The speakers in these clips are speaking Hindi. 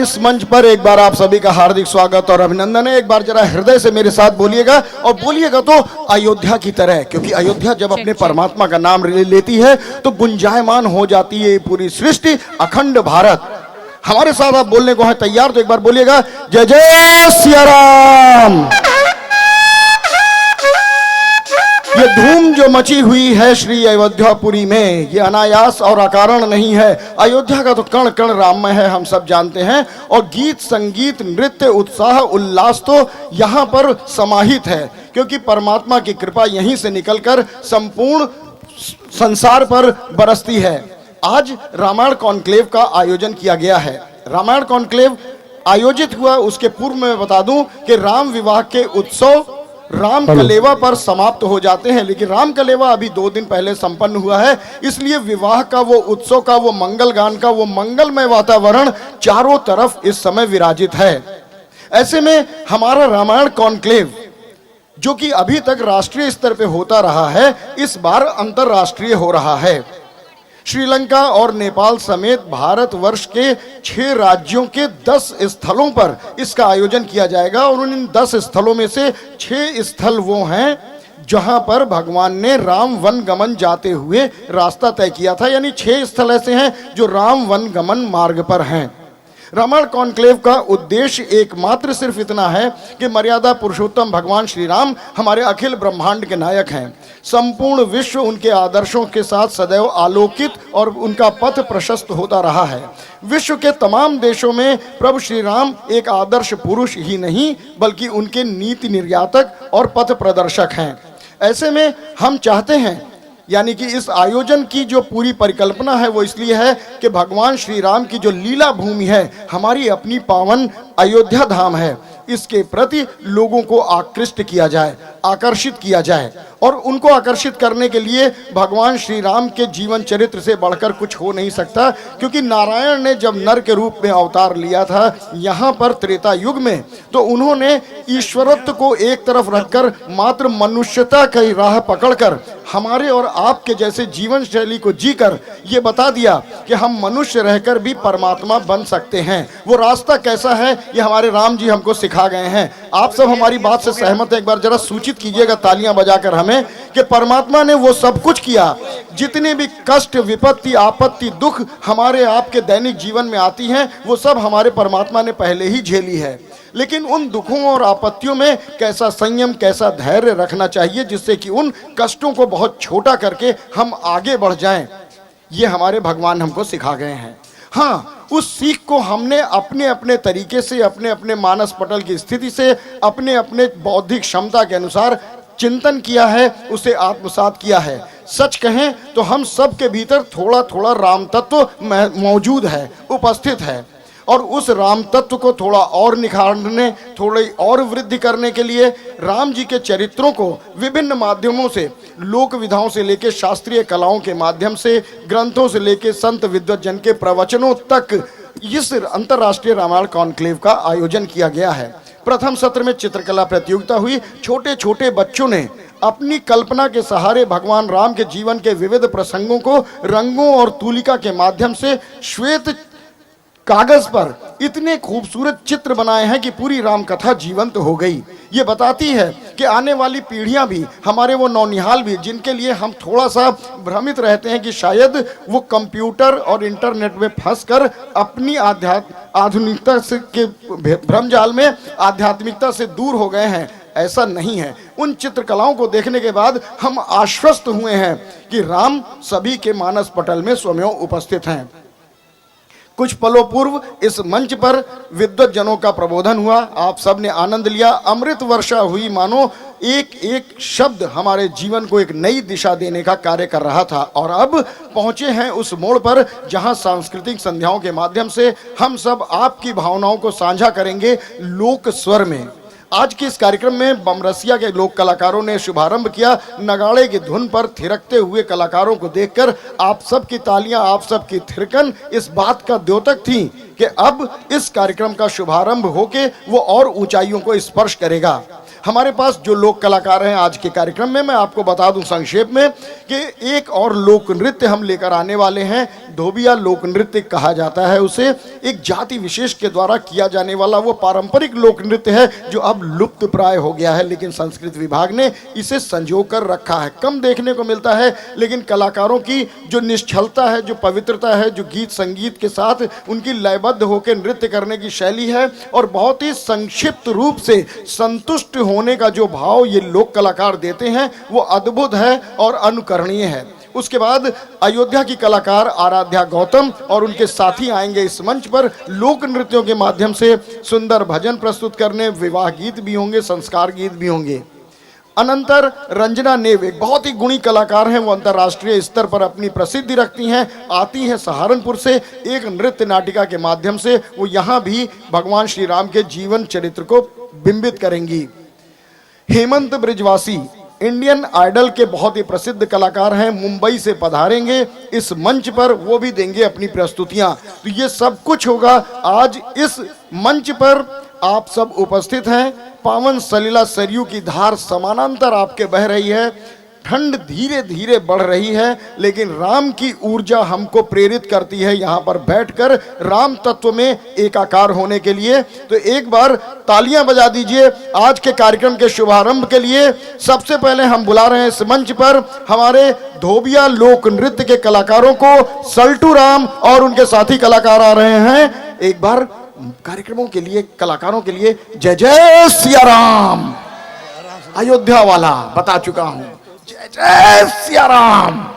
इस मंच पर एक बार आप सभी का हार्दिक स्वागत और अभिनंदन है। एक बार जरा हृदय से मेरे साथ बोलिएगा, और बोलिएगा तो अयोध्या की तरह, क्योंकि अयोध्या जब अपने परमात्मा का नाम लेती है तो गुंजायमान हो जाती है पूरी सृष्टि, अखंड भारत। हमारे साथ आप बोलने को है तैयार, तो एक बार बोलिएगा जय जय सिया राम। ये धूम जो मची हुई है श्री अयोध्यापुरी में, ये अनायास और अकारण नहीं है। अयोध्या का तो कण कण राममय है, हम सब जानते हैं। और गीत, संगीत, नृत्य, उत्साह, उल्लास तो यहाँ पर समाहित है, क्योंकि परमात्मा की कृपा यहीं से निकलकर संपूर्ण संसार पर बरसती है। आज रामायण कॉन्क्लेव का आयोजन किया गया है। रामायण कॉन्क्लेव आयोजित हुआ, उसके पूर्व में बता दूं कि राम विवाह के उत्सव राम कलेवा पर समाप्त हो जाते हैं, लेकिन राम कलेवा अभी 2 दिन पहले संपन्न हुआ है। इसलिए विवाह का वो उत्सव का वो मंगल गान का वो मंगलमय वातावरण चारों तरफ इस समय विराजित है। ऐसे में हमारा रामायण कॉन्क्लेव, जो कि अभी तक राष्ट्रीय स्तर पे होता रहा है, इस बार अंतरराष्ट्रीय हो रहा है। श्रीलंका और नेपाल समेत भारतवर्ष के 6 राज्यों के 10 स्थलों पर इसका आयोजन किया जाएगा। और उन 10 स्थलों में से 6 स्थल वो हैं जहां पर भगवान ने राम वन गमन जाते हुए रास्ता तय किया था। यानी 6 स्थल ऐसे हैं जो राम वन गमन मार्ग पर हैं। रामायण कॉन्क्लेव का उद्देश्य एकमात्र सिर्फ इतना है कि मर्यादा पुरुषोत्तम भगवान श्री राम हमारे अखिल ब्रह्मांड के नायक हैं। संपूर्ण विश्व उनके आदर्शों के साथ सदैव आलोकित और उनका पथ प्रशस्त होता रहा है। विश्व के तमाम देशों में प्रभु श्री राम एक आदर्श पुरुष ही नहीं, बल्कि उनके नीति निर्यातक और पथ प्रदर्शक हैं। ऐसे में हम चाहते हैं, यानी कि इस आयोजन की जो पूरी परिकल्पना है वो इसलिए है कि भगवान श्री राम की जो लीला भूमि है, हमारी अपनी पावन अयोध्या धाम है, इसके प्रति लोगों को आकृष्ट किया जाए, आकर्षित किया जाए। और उनको आकर्षित करने के लिए भगवान श्री राम के जीवन चरित्र से बढ़कर कुछ हो नहीं सकता, क्योंकि नारायण ने जब नर के रूप में अवतार लिया था यहाँ पर त्रेता युग में, तो उन्होंने ईश्वरत्व को एक तरफ रखकर मात्र मनुष्यता की राह पकड़कर हमारे और आपके जैसे जीवन शैली को जीकर ये बता दिया कि हम मनुष्य रहकर भी परमात्मा बन सकते हैं। वो रास्ता कैसा है, ये हमारे राम जी हमको सिखा गए हैं। आप सब हमारी बात से सहमत हैं? एक बार जरा सूचित कीजिएगा तालियां बजाकर हमें कि परमात्मा ने वो सब कुछ किया। जितने भी कष्ट, विपत्ति, आपत्ति, दुख हमारे आपके दैनिक जीवन में आती हैं, वो सब हमारे परमात्मा ने पहले ही झेली है। लेकिन उन दुखों और आपत्तियों में कैसा संयम, कैसा धैर्य रखना चाहिए, जिससे कि उन कष्टों को बहुत छोटा करके हम आगे बढ़ जाएं, ये हमारे भगवान हमको सिखा गए हैं। हाँ, उस सीख को हमने अपने अपने तरीके से, अपने अपने मानस पटल की स्थिति से, अपने अपने बौद्धिक क्षमता के अनुसार चिंतन किया है, उसे आत्मसात किया है। सच कहें तो हम सब के भीतर थोड़ा थोड़ा राम तत्व मौजूद है, उपस्थित है। और उस राम तत्व को थोड़ा और निखारने, थोड़ी और वृद्धि करने के लिए राम जी के चरित्रों को विभिन्न माध्यमों से, लोक विधाओं से लेकर शास्त्रीय कलाओं के माध्यम से, ग्रंथों से लेकर संत विद्वज्जन के प्रवचनों तक इस अंतर्राष्ट्रीय रामायण कॉन्क्लेव का आयोजन किया गया है। प्रथम सत्र में चित्रकला प्रतियोगिता हुई। छोटे छोटे बच्चों ने अपनी कल्पना के सहारे भगवान राम के जीवन के विविध प्रसंगों को रंगों और तूलिका के माध्यम से श्वेत कागज पर इतने खूबसूरत चित्र बनाए हैं कि पूरी राम कथा जीवंत हो गई। ये बताती है कि आने वाली पीढ़ियां भी, हमारे वो नौनिहाल भी, जिनके लिए हम थोड़ा सा भ्रमित रहते हैं कि शायद वो कंप्यूटर और इंटरनेट में फंसकर अपनी आधुनिकता से के भ्रमजाल में आध्यात्मिकता से दूर हो गए हैं, ऐसा नहीं है। उन चित्रकलाओं को देखने के बाद हम आश्वस्त हुए हैं कि राम सभी के मानस पटल में स्वयं उपस्थित हैं। कुछ पलों पूर्व इस मंच पर विद्वज्जनों का प्रबोधन हुआ, आप सब ने आनंद लिया। अमृत वर्षा हुई, मानो एक एक शब्द हमारे जीवन को एक नई दिशा देने का कार्य कर रहा था। और अब पहुंचे हैं उस मोड़ पर जहां सांस्कृतिक संध्याओं के माध्यम से हम सब आपकी भावनाओं को साझा करेंगे लोक स्वर में। आज के इस कार्यक्रम में बमरसिया के लोक कलाकारों ने शुभारंभ किया। नगाड़े की धुन पर थिरकते हुए कलाकारों को देखकर आप सब की तालियां, आप सब की थिरकन इस बात का द्योतक थी कि अब इस कार्यक्रम का शुभारंभ होके वो और ऊंचाइयों को स्पर्श करेगा। हमारे पास जो लोक कलाकार हैं आज के कार्यक्रम में, मैं आपको बता दूं संक्षेप में कि एक और लोक नृत्य हम लेकर आने वाले हैं, धोबिया लोक नृत्य कहा जाता है उसे। एक जाति विशेष के द्वारा किया जाने वाला वो पारंपरिक लोक नृत्य है जो अब लुप्त प्राय हो गया है, लेकिन संस्कृति विभाग ने इसे संजो कर रखा है। कम देखने को मिलता है, लेकिन कलाकारों की जो निश्चलता है, जो पवित्रता है, जो गीत संगीत के साथ उनकी लयबद्ध होकर नृत्य करने की शैली है और बहुत ही संक्षिप्त रूप से संतुष्ट होने का जो भाव ये लोक कलाकार देते हैं वो अद्भुत है और अनुकरणीय है। उसके बाद अयोध्या की कलाकार आराध्या गौतम और उनके साथी आएंगे इस मंच पर लोक नृत्यों के माध्यम से सुंदर भजन प्रस्तुत करने। विवाह गीत भी होंगे, संस्कार गीत भी होंगे। अनंतर रंजना नेव एक बहुत ही गुणी कलाकार हैं, वो अंतर्राष्ट्रीय स्तर पर अपनी प्रसिद्धि रखती हैं। आती हैं सहारनपुर से, एक नृत्य नाटिका के माध्यम से वो यहाँ भी भगवान श्री राम के जीवन चरित्र को बिंबित करेंगी। हेमंत ब्रिजवासी इंडियन आइडल के बहुत ही प्रसिद्ध कलाकार हैं, मुंबई से पधारेंगे इस मंच पर, वो भी देंगे अपनी प्रस्तुतियां। तो ये सब कुछ होगा आज इस मंच पर। आप सब उपस्थित हैं, पावन सलीला सरयू की धार समानांतर आपके बह रही है, ठंड धीरे धीरे बढ़ रही है, लेकिन राम की ऊर्जा हमको प्रेरित करती है यहाँ पर बैठकर राम तत्व में एकाकार होने के लिए। तो एक बार तालियां बजा दीजिए आज के कार्यक्रम के शुभारंभ के लिए। सबसे पहले हम बुला रहे हैं इस मंच पर हमारे धोबिया लोक नृत्य के कलाकारों को। सल्टू राम और उनके साथी कलाकार आ रहे हैं। एक बार कार्यक्रमों के लिए, कलाकारों के लिए जय जय सिया राम। अयोध्या वाला बता चुका हूं, जय जय सिया राम।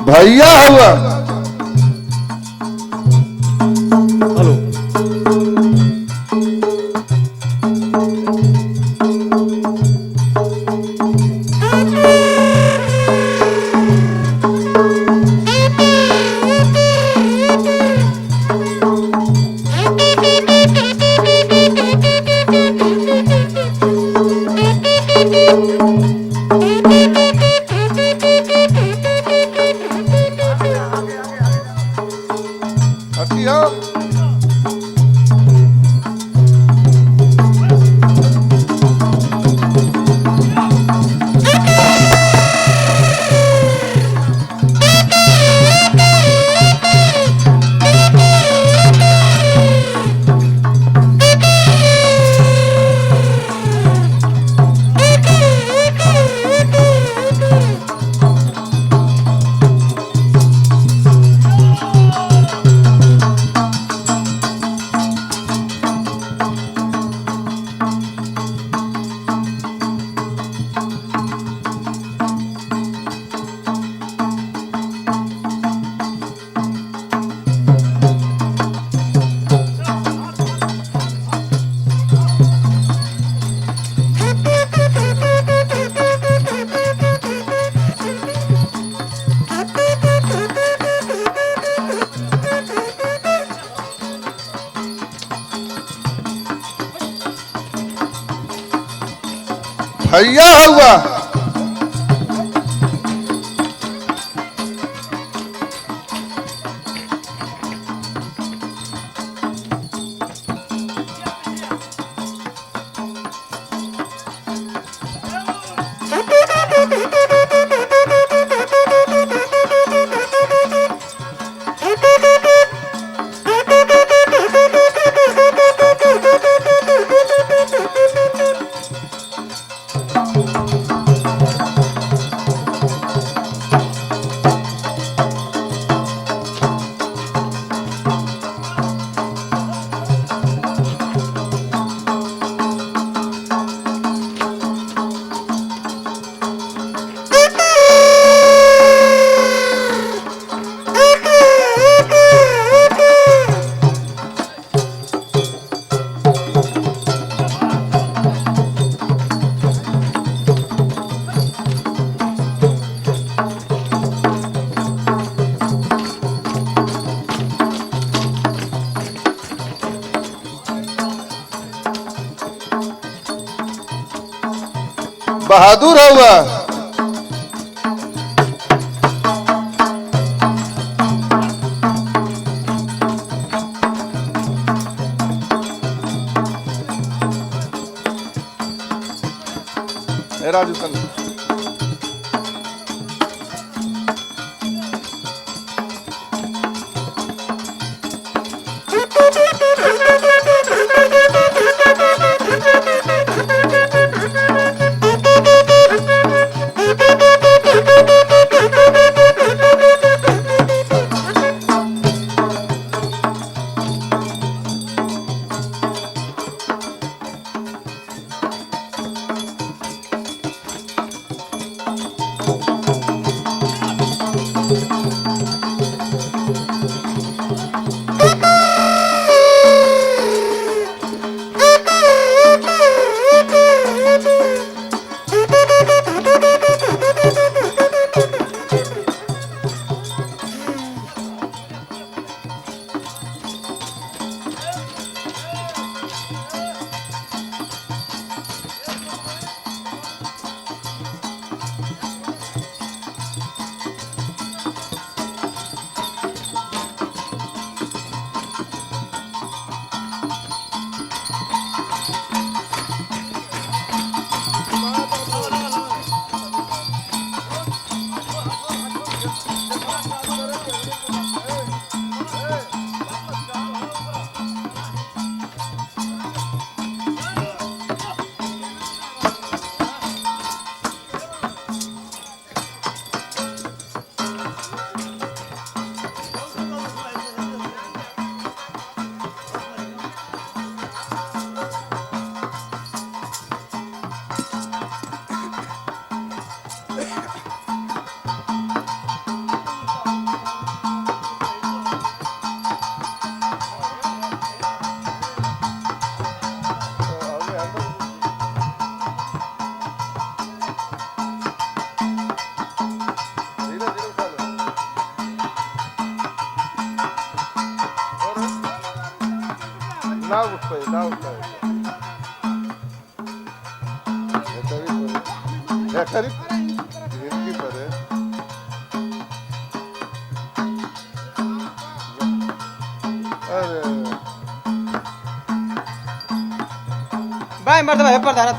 भैया हुआ हेलो भैया हुआ बहादुर हुआ। ए राजू सन बाय मर्द भाई पर धारा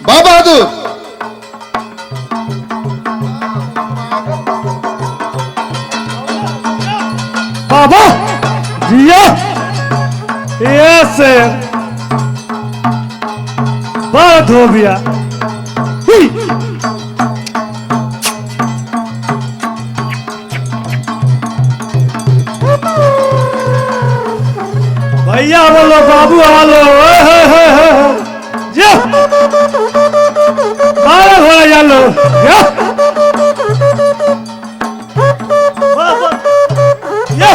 बहादुर बाबा जिया ऐसे बड़ा धोबिया भैया बोलो बाबू हालो जा बारह घोड़ा जालो या या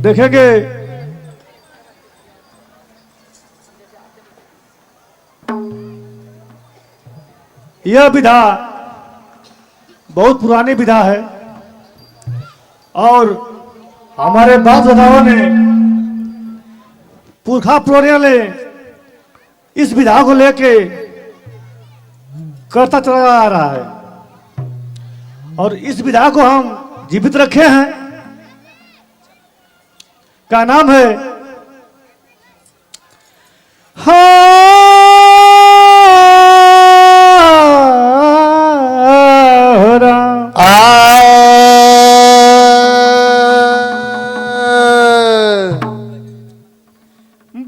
देखेंगे यह विधा बहुत पुरानी विधा है और हमारे बाप दादाओं ने पुरखा पुरानियों ने इस विधा को लेके करता चला आ रहा है और इस विधा को हम जीवित रखे हैं। का नाम है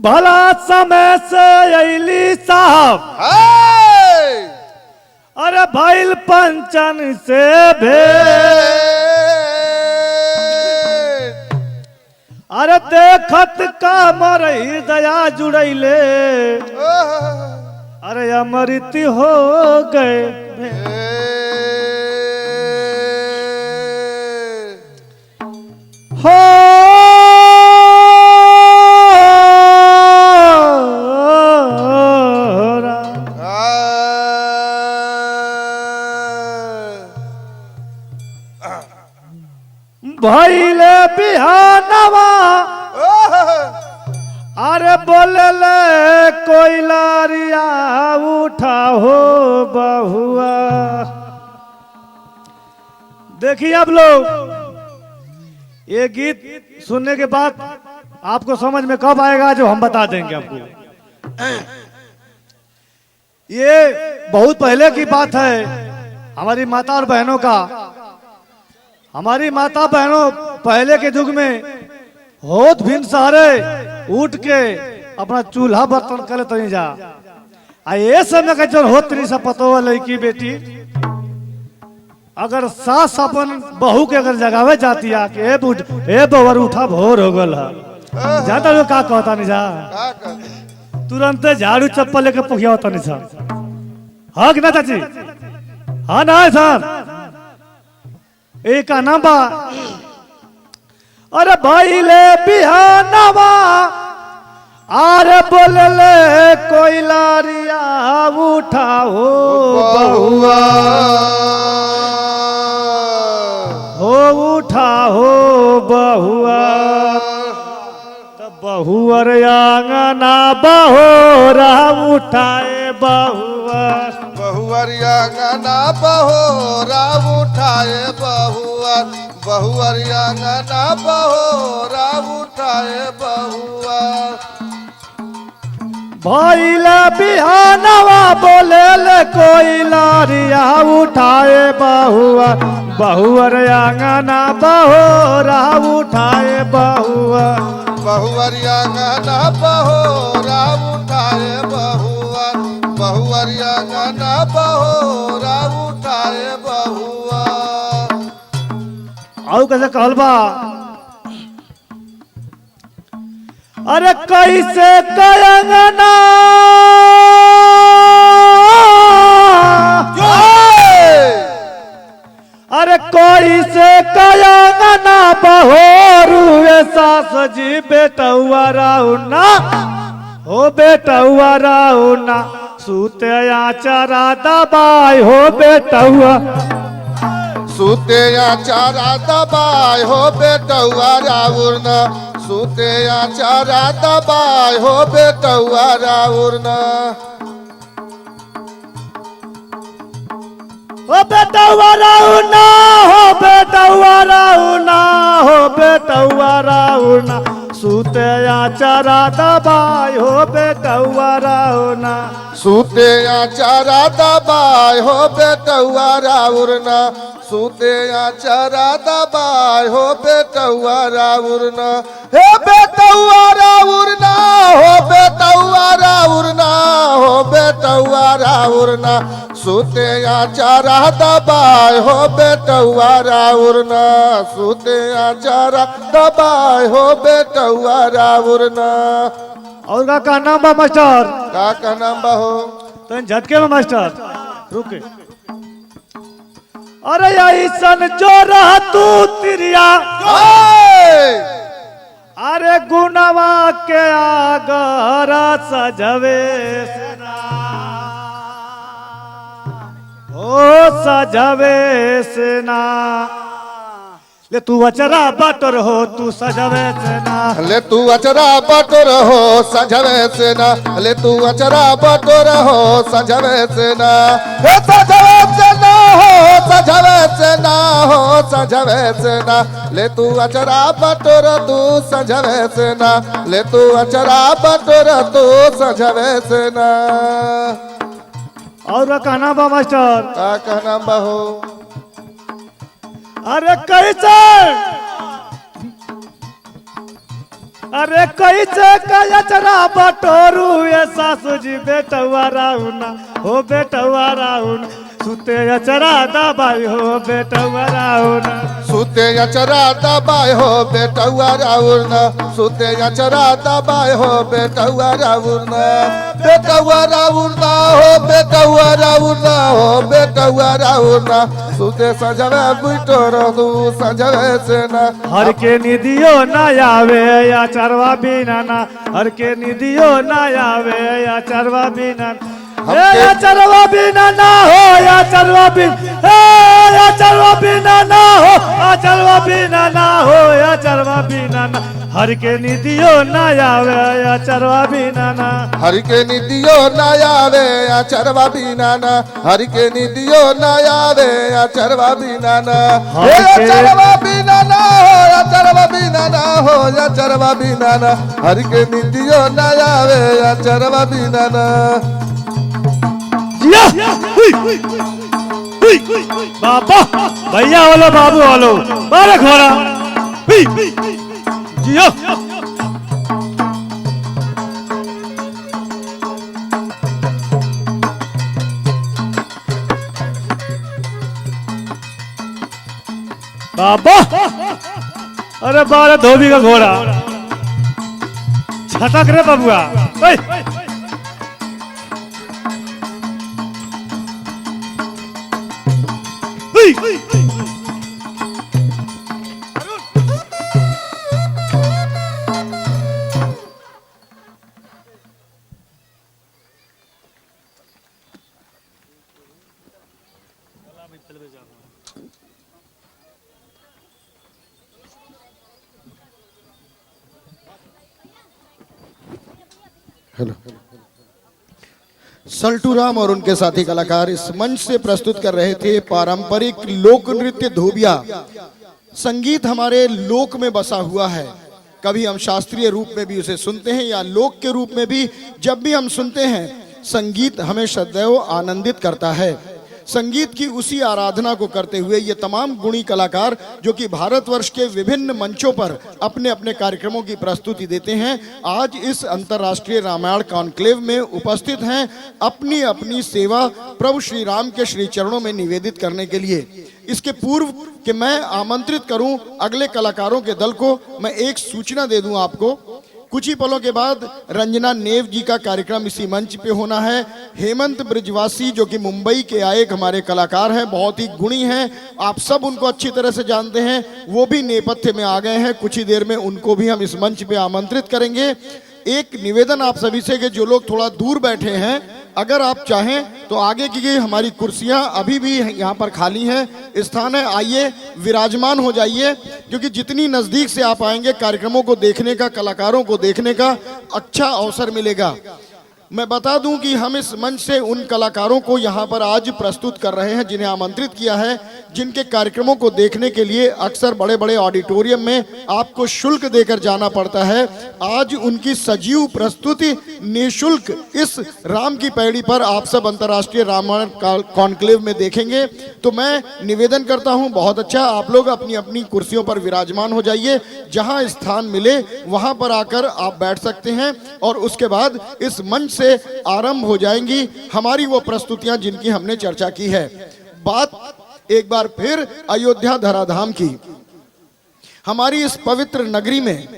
भला सा में से अली साहब हाय अरे भइल पंचन से अरे देखत का मर हृदया जुड़ैले अरे अमृत हो गए हो भइले बिहानवा अरे बोलले कोइलारिया उठा हो बहुआ। देखिए आप लोग ये गीत सुनने के बाद आपको समझ में कब आएगा जो हम बता देंगे आपको। ये बहुत पहले की बात है हमारी माता और बहनों का। हमारी माता बहनों पहले के युग में होत भिन्न सहारे उठ के अपना चूल्हा बर्तन कर लेते जा। ये समय का जो होत नहीं सा पतो लड़की बेटी अगर सास अपन बहू के अगर जगावे जाती है कि ए बवर उठा भोर हो गल है जाता लोग का कहता नहीं जा तुरंत झाड़ू चप्पल लेके पुखिया होता नहीं सा। हाँ कि ना चाची? हाँ ना है सर एक नाम बा अरे भाई ले बिहानवा अरे बोलले कोइलारिया उठा हो बहुआ हो उठा हो बहुआ तब बहुअर आंगना बहोरा उठाए बहुआ बहुअरिया गना बहोरा उठाए बहुआ बहुअरिया गना बहोरा उठाए बहुआ। भइले बिहानवा बोले कोइलारिया उठाए बहुआ बहुअर आंगना बहोरा उठाए बहुआ बहुअरिया गना बहोरा उठाए बहुआ बहुअरिया गना बहोरा उठाए बहुआ। आउ कैसे कहल बा अरे कैसे कयंगना अरे कैसे कयंगना बहोरू सास जी बेटुआ राउना हो बेटुआ राउना सूते आचरा दबाई हो बेटुआ सूते चारा दबाई हो बेटुआ राउरना सूते चारा दबाई हो बेटुआ राउरना हो बेटुआ राउना हो बेटुआ राउना हो बेटुआ राउना सूते आचरा दबाई हो बेटुआ राउना सूते चारा दबाई हो बेटुआ राउरना सूते चारा दबाई हो बेटुआ राउरना हे बेटुआ राउरना हो बेटुआ राउरना हो बेटुआ राउरना सूते चारा दबाई हो बेटुआ राउरना सूते चारा दबाई हो बेटुआ राउरना। और का नाम बा मास्टर? का नाम बा हो? तो झटके में मास्टर रुके। अरे ऐसन जो रह तू तिरिया अरे गुनवा के आगर सजवे सेना ओ सजवे सेना ले तू अचरा बटर हो तू सजवे सेना ले तू अचरा बटोर हो सजवे सेना ले तू अचरा बटोर हो सजवे सेना हे सजवे सेना हो सजवे सेना हो सजवे सेना ले तू अचरा बटोर तू सजवे सेना ले तू अचरा बटोर तू सजवे सेना। और कहना बा मास्टर? का कहना बा हो? अरे कैसे अरे कैसे कचरा बटोरू ये सासू जी बेटवा राउना हो बेटवा राउन सुते अचरा दबाई हो बेटवा राउना सुते अचरा दबाए हो बेटवा राउरना सुते अचरा दबाए हो बेटवा राउरना बेटवा राउरना हो बेटवा राउरना हो बेटवा राउरना सुते सजवे बुटोर तू सजवे सेना हर के निदियो ना आवे या चरवा बिना ना हर के निदियो ना आवे या चरवा बिना या चरवा बिना ना हो या चरवा बिना या चरवा बिना ना हो या चरवा बिना ना हो या चरवा बिना ना हर के निदियो ना आवे या चरवा बिना ना हर के निदियो ना आवे या चरवा बिना ना हर के निदियो ना आवे या चरवा बिना ना या चरवा बिना ना हो या चरवा बिना ना हो या चरवा बिना ना हर के निदियो ना आवे या चरवा बिना ना बाबा भैया वालो बाबू वालो बारे घोड़ा जियो बाबा अरे बारे धोबी का घोड़ा छटक रे बबुआ हेलो सल्टू राम और उनके साथी कलाकार इस मंच से प्रस्तुत कर रहे थे पारंपरिक लोक नृत्य धोबिया। संगीत हमारे लोक में बसा हुआ है, कभी हम शास्त्रीय रूप में भी उसे सुनते हैं या लोक के रूप में भी। जब भी हम सुनते हैं संगीत हमें सदैव आनंदित करता है। संगीत की उसी आराधना को करते हुए ये तमाम गुणी कलाकार जो कि भारतवर्ष के विभिन्न मंचों पर अपने अपने कार्यक्रमों की प्रस्तुति देते हैं, आज इस अंतर्राष्ट्रीय रामायण कॉन्क्लेव में उपस्थित हैं अपनी अपनी सेवा प्रभु श्री राम के श्री चरणों में निवेदित करने के लिए। इसके पूर्व कि मैं आमंत्रित करूं अगले कलाकारों के दल को, मैं एक सूचना दे दूं आपको। कुछ ही पलों के बाद रंजना नेव जी का कार्यक्रम इसी मंच पे होना है। हेमंत ब्रिजवासी जो कि मुंबई के आए एक हमारे कलाकार हैं, बहुत ही गुणी हैं, आप सब उनको अच्छी तरह से जानते हैं, वो भी नेपथ्य में आ गए हैं। कुछ ही देर में उनको भी हम इस मंच पे आमंत्रित करेंगे। एक निवेदन आप सभी से कि जो लोग थोड़ा दूर बैठे हैं, अगर आप चाहें तो आगे की हमारी कुर्सियां अभी भी यहाँ पर खाली हैं, स्थान है, आइए विराजमान हो जाइए, क्योंकि जितनी नज़दीक से आप आएंगे कार्यक्रमों को देखने का, कलाकारों को देखने का अच्छा अवसर मिलेगा। मैं बता दूं कि हम इस मंच से उन कलाकारों को यहाँ पर आज प्रस्तुत कर रहे हैं जिन्हें आमंत्रित किया है, जिनके कार्यक्रमों को देखने के लिए अक्सर बड़े बड़े ऑडिटोरियम में आपको शुल्क देकर जाना पड़ता है। आज उनकी सजीव प्रस्तुति निःशुल्क इस राम की पैड़ी पर आप सब अंतर्राष्ट्रीय रामायण कॉन्क्लेव में देखेंगे। तो मैं निवेदन करता हूं, बहुत अच्छा, आप लोग अपनी अपनी कुर्सियों पर विराजमान हो जाइए, जहां स्थान मिले वहां पर आकर आप बैठ सकते हैं और उसके बाद इस मंच से आरंभ हो जाएंगी हमारी वो प्रस्तुतियां जिनकी हमने चर्चा की है। बात एक बार फिर अयोध्या धराधाम की। हमारी इस पवित्र नगरी में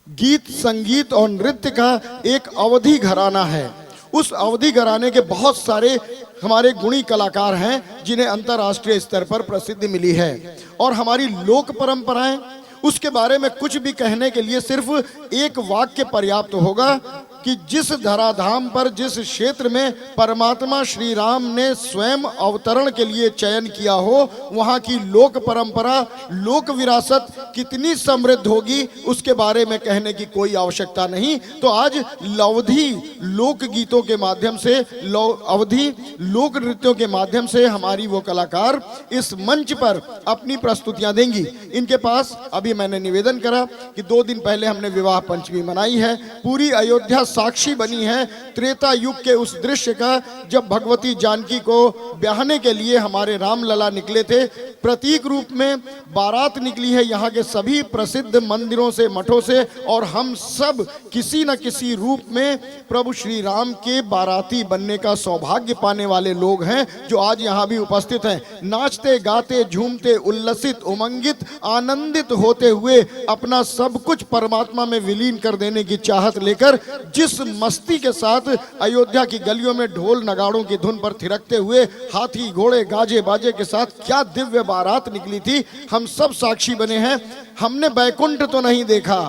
गीत, संगीत और नृत्य का एक अवधि घराना है। उस अवधि घराने के बहुत सारे हमारे गुणी कलाकार हैं जिन्हें अंतर्राष्ट्रीय स्तर पर प्रसिद्धि मिली है। और हमारी लोक परंपराएं, उसके बारे में कुछ भी कहने के लिए सिर्फ एक वाक्य पर्याप्त होगा कि जिस धराधाम पर, जिस क्षेत्र में परमात्मा श्री राम ने स्वयं अवतरण के लिए चयन किया हो, वहाँ की लोक परंपरा, लोक विरासत कितनी समृद्ध होगी उसके बारे में कहने की कोई आवश्यकता नहीं। तो आज लवधि लोक गीतों के माध्यम से, अवधि लोक नृत्यों के माध्यम से हमारी वो कलाकार इस मंच पर अपनी प्रस्तुतियां देंगी। इनके पास अभी मैंने निवेदन करा कि 2 दिन पहले हमने विवाह पंचमी मनाई है। पूरी अयोध्या साक्षी बनी है त्रेता युग के उस दृश्य का, जब भगवती जानकी को ब्याहने के लिए हमारे राम लला निकले थे। प्रतीक रूप में बारात निकली है यहाँ के सभी प्रसिद्ध मंदिरों से, मठों से, और हम सब किसी न किसी रूप में प्रभु श्री राम के बाराती बनने का सौभाग्य पाने वाले लोग हैं, जो आज यहाँ भी उपस्थित हैं। नाचते गाते झूमते उल्लसित उमंगित आनंदित होते हुए अपना सब कुछ परमात्मा में विलीन कर देने की चाहत लेकर जिस मस्ती के साथ अयोध्या की गलियों में ढोल नगाड़ों की धुन पर थिरकते हुए हाथी घोड़े गाजे बाजे के साथ क्या दिव्य बारात निकली थी, हम सब साक्षी बने हैं। हमने बैकुंठ तो नहीं देखा,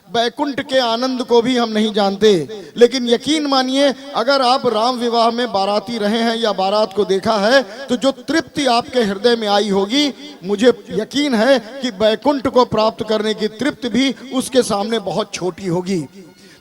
बैकुंठ के आनंद को भी हम नहीं जानते, लेकिन यकीन मानिए अगर आप राम विवाह में बाराती रहे हैं या बारात को देखा है तो जो तृप्ति आपके हृदय में आई होगी, मुझे यकीन है कि बैकुंठ को प्राप्त करने की तृप्ति भी उसके सामने बहुत छोटी होगी।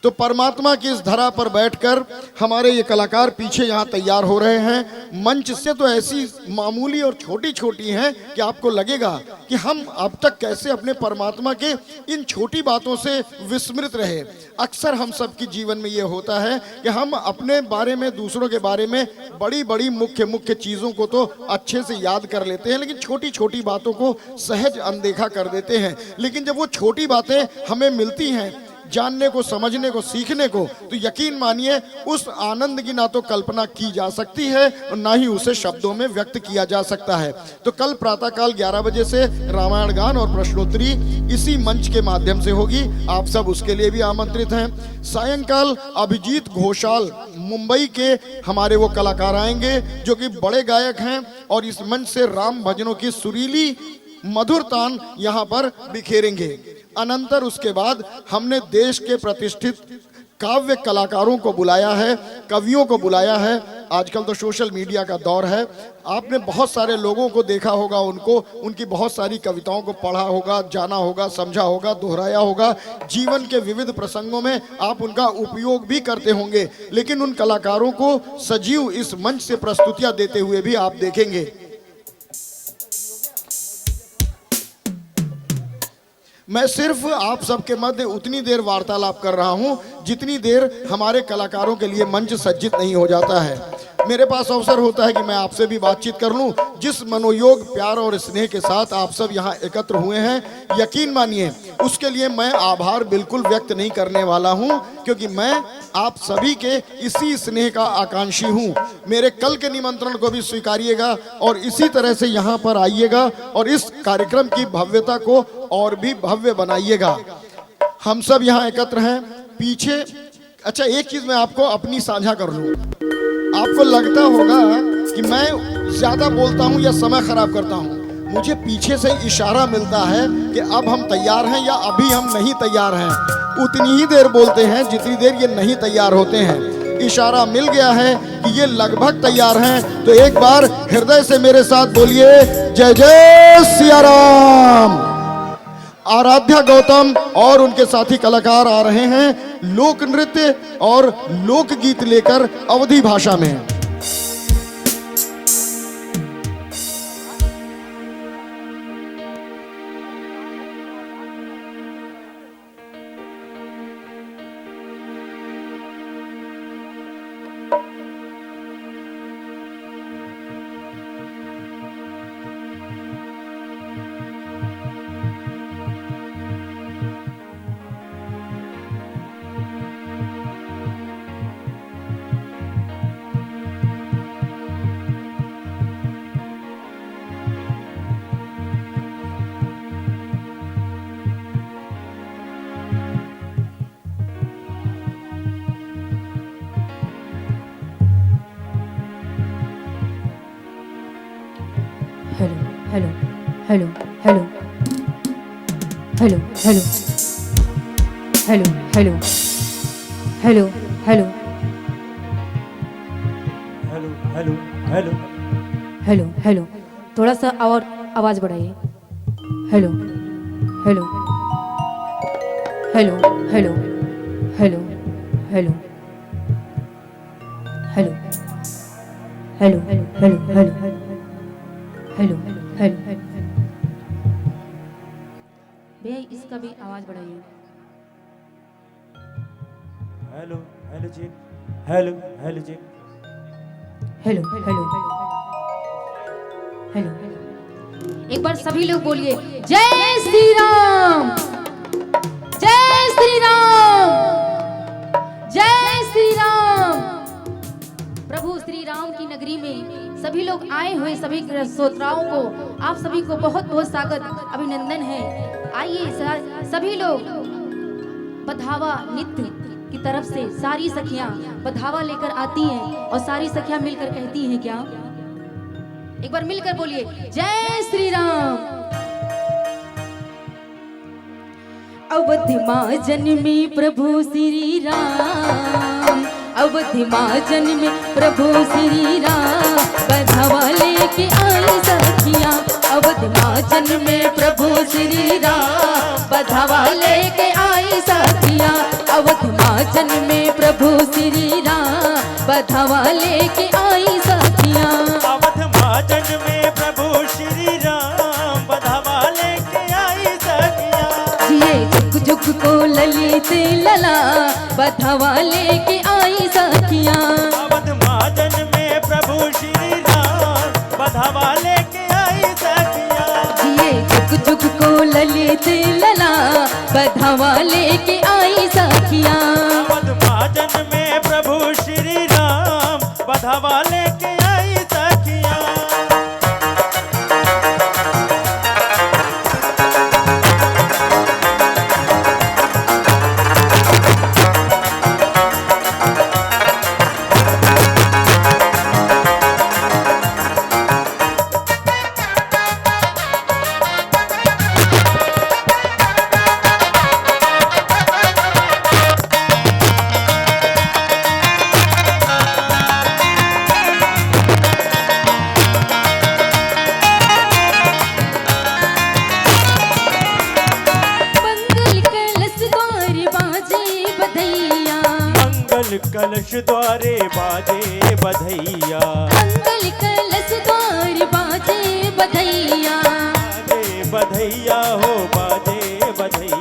तो परमात्मा की इस धरा पर बैठकर हमारे ये कलाकार पीछे यहाँ तैयार हो रहे हैं। मंच से तो ऐसी मामूली और छोटी छोटी हैं कि आपको लगेगा कि हम अब तक कैसे अपने परमात्मा के इन छोटी बातों से विस्मृत रहे। अक्सर हम सबके जीवन में ये होता है कि हम अपने बारे में, दूसरों के बारे में बड़ी बड़ी मुख्य चीज़ों को तो अच्छे से याद कर लेते हैं, लेकिन छोटी छोटी बातों को सहज अनदेखा कर देते हैं। लेकिन जब वो छोटी बातें हमें मिलती हैं जानने को, समझने को, सीखने को, तो यकीन मानिए उस आनंद की ना तो कल्पना की जा सकती है और ना ही उसे शब्दों में व्यक्त किया जा सकता है। तो कल प्रातःकाल 11 बजे से रामायण गान और प्रश्नोत्तरी इसी मंच के माध्यम से होगी, आप सब उसके लिए भी आमंत्रित हैं। सायंकाल अभिजीत घोषाल मुंबई के हमारे वो कलाकार आएंगे जो कि बड़े गायक हैं और इस मंच से राम भजनों की सुरीली मधुर तान यहाँ पर बिखेरेंगे। अनंतर उसके बाद हमने देश के प्रतिष्ठित काव्य कलाकारों को बुलाया है, कवियों को बुलाया है। आजकल तो सोशल मीडिया का दौर है, आपने बहुत सारे लोगों को देखा होगा, उनकी बहुत सारी कविताओं को पढ़ा होगा, जाना होगा, समझा होगा, दोहराया होगा। जीवन के विविध प्रसंगों में आप उनका उपयोग भी करते होंगे, लेकिन उन कलाकारों को सजीव इस मंच से प्रस्तुतियां देते हुए भी आप देखेंगे। मैं सिर्फ आप सबके मध्य उतनी देर वार्तालाप कर रहा हूं जितनी देर हमारे कलाकारों के लिए मंच सज्जित नहीं हो जाता है। मेरे पास अवसर होता है कि मैं आपसे भी बातचीत कर लूं। जिस मनोयोग, प्यार और स्नेह के साथ आप सब यहाँ एकत्र हुए हैं, यकीन मानिए उसके लिए मैं आभार बिल्कुल व्यक्त नहीं करने वाला हूँ, क्योंकि मैं आप सभी के इसी स्नेह का आकांक्षी हूँ। मेरे कल के निमंत्रण को भी स्वीकारिएगा और इसी तरह से यहाँ पर आइएगा और इस कार्यक्रम की भव्यता को और भी भव्य बनाइएगा। हम सब यहाँ एकत्र हैं। पीछे अच्छा, एक चीज मैं आपको अपनी साझा कर लूँ। आपको लगता होगा कि मैं ज्यादा बोलता हूँ या समय खराब करता हूँ। मुझे पीछे से इशारा मिलता है कि अब हम तैयार हैं या अभी हम नहीं तैयार हैं। उतनी ही देर बोलते हैं जितनी देर ये नहीं तैयार होते हैं। इशारा मिल गया है कि ये लगभग तैयार हैं, तो एक बार हृदय से मेरे साथ बोलिए जय जय सिया राम। आराध्या गौतम और उनके साथी कलाकार आ रहे हैं लोक नृत्य और लोकगीत लेकर अवधी भाषा में। Hello hello hello hello hello hello hello hello hello hello hello hello hello hello थोड़ा सा और आवाज बढ़ाइए। Hello hello hello hello hello hello hello hello hello hello hello hello भैया इसका भी आवाज बढ़ाइए। हेलो हेलो जी, हेलो हेलो जी, हेलो हेलो हेलो एक बार सभी लोग बोलिए जय श्री राम, जय श्री राम, जय श्री राम। प्रभु श्री राम की नगरी में सभी लोग आए हुए सभी श्रोताओं को आप सभी को बहुत बहुत स्वागत अभिनंदन है। आइए सभी लोग बधावा नृत्य की तरफ से सारी सखियां बधावा लेकर आती हैं और सारी सखियां मिलकर कहती हैं क्या, एक बार मिलकर बोलिए जय श्री राम। अवधि माँ जन्मी प्रभु श्री राम, अवधि माँ जन्मी प्रभु श्री राम, बधावा लेके आई सखियां। अवधि माँ जन्मे प्रभु श्री राम, बधावा लेके आई सखियां। अवधि माँ जन्मे प्रभु श्री राम, बधावा लेके आई सखियां। अवध महाजन में प्रभु श्री राम, बधावा लेके आई सखियां। जिए झुक झुक को ललित लला, बधावा लेके आई सखियां। अवध महाजन में प्रभु श्री राम, बधावा लेके आई सखियां। जिए झुक झुक को ललित लला, बधावा लेके आई सखियां। अवध महाजन में प्रभु श्री राम, बधावा लेके आई सखियां। कलश द्वारे बाजे बधैया, मंगल कलश द्वार बाजे बधैया। बाजे बधैया हो बाजे बधैया,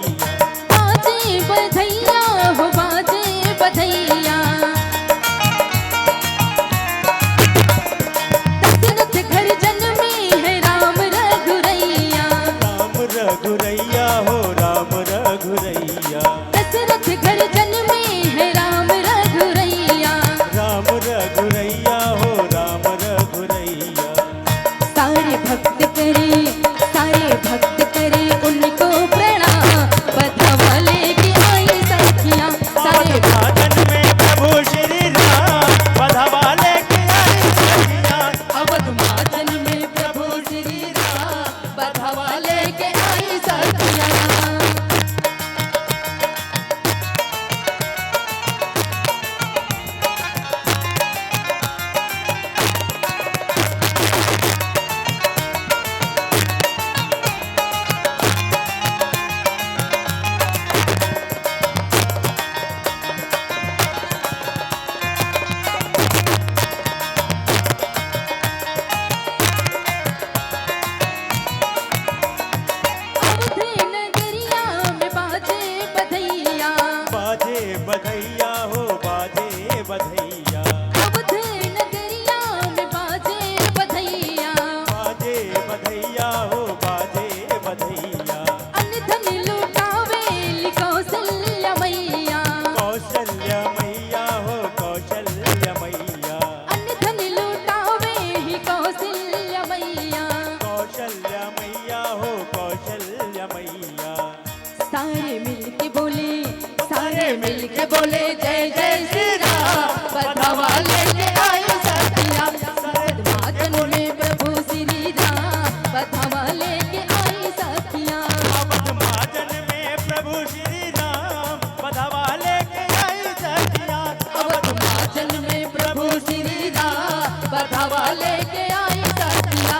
बाजे बधैया हो बाजे बधैया। दशरथ घर जन्मे है राम रघुरैया, राम रघुरैया हो राम रघुरैया। दशरथ घर जन्मे है राम रघुरैया, राम रघुरैया हो राम रघुरैया। सारे भक्त करे उनको प्रणाम, बधावा लेके आई सखियां। सारे महाजन में प्रभु श्री राम, बधावा लेके आई सखियां। अवध महाजन में प्रभु श्री राम, बधावा लेके आई सखियां। बाजे बधैया हो बाजे बधैया, अवध नगरिया में बाजे बधैया। बाजे बधैया हो बाजे बधैया। अन्न धन लुटावेली कौशल्या मैया, कौशल्य मैया हो कौशल्य मैया। अन्न धन लुटावेली कौशल्या मैया। कौशल्य मैया हो कौशल्य मैया। सारे मिलके बोले जय जय श्री राम, बधावा लेके आई सखियां। अवध महाजन में प्रभु श्री राम, बधावा लेके आई सखियां। अवध महाजन में प्रभु श्री राम, बधावा लेके आई सखियां। अवध महाजन में प्रभु श्री राम, बधावा लेके आई सखियां।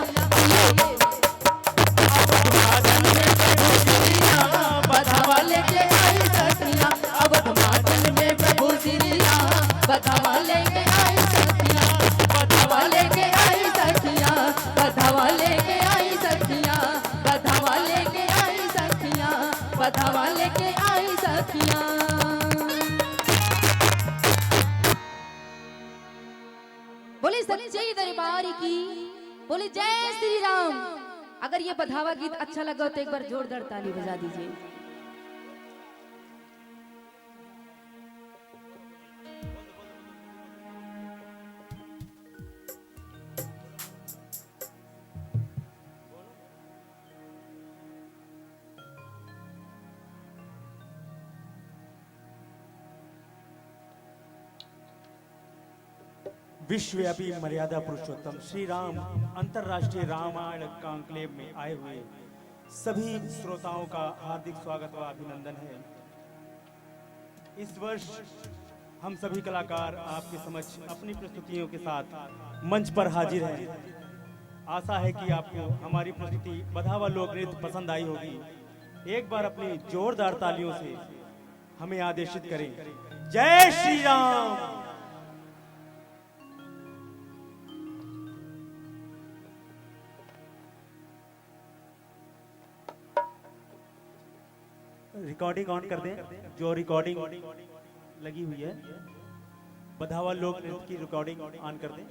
बधावा लेके आई सखियां। अवध महाजन में प्रभु श्री राम, बधावा लेके आई सखियां। बधावा लेके आई सखियां, बधावा लेके आई सखियां। बधावा लेके आई सखियां, बधावा लेके आई सखियां। बोले सच्चे दरबार की, बोले जय श्री राम। अगर ये बधावा गीत अच्छा लगा तो एक बार जोरदार ताली बजा दीजिए। विश्वव्यापी मर्यादा पुरुषोत्तम श्री राम अंतर्राष्ट्रीय रामायण कॉन्क्लेव में आए हुए सभी श्रोताओं का हार्दिक स्वागत व अभिनंदन है। इस वर्ष हम सभी कलाकार आपके समक्ष अपनी प्रस्तुतियों के साथ मंच पर हाजिर हैं। आशा है कि आपको हमारी प्रस्तुति बधावा लोक नृत्य पसंद आई होगी। एक बार अपनी जोरदार तालियों से हमें आदेशित करें। जय श्री राम। रिकॉर्डिंग ऑन कर दें। जो रिकॉर्डिंग लगी हुई है बधावा लोक नृत्य की रिकॉर्डिंग ऑन कर दें।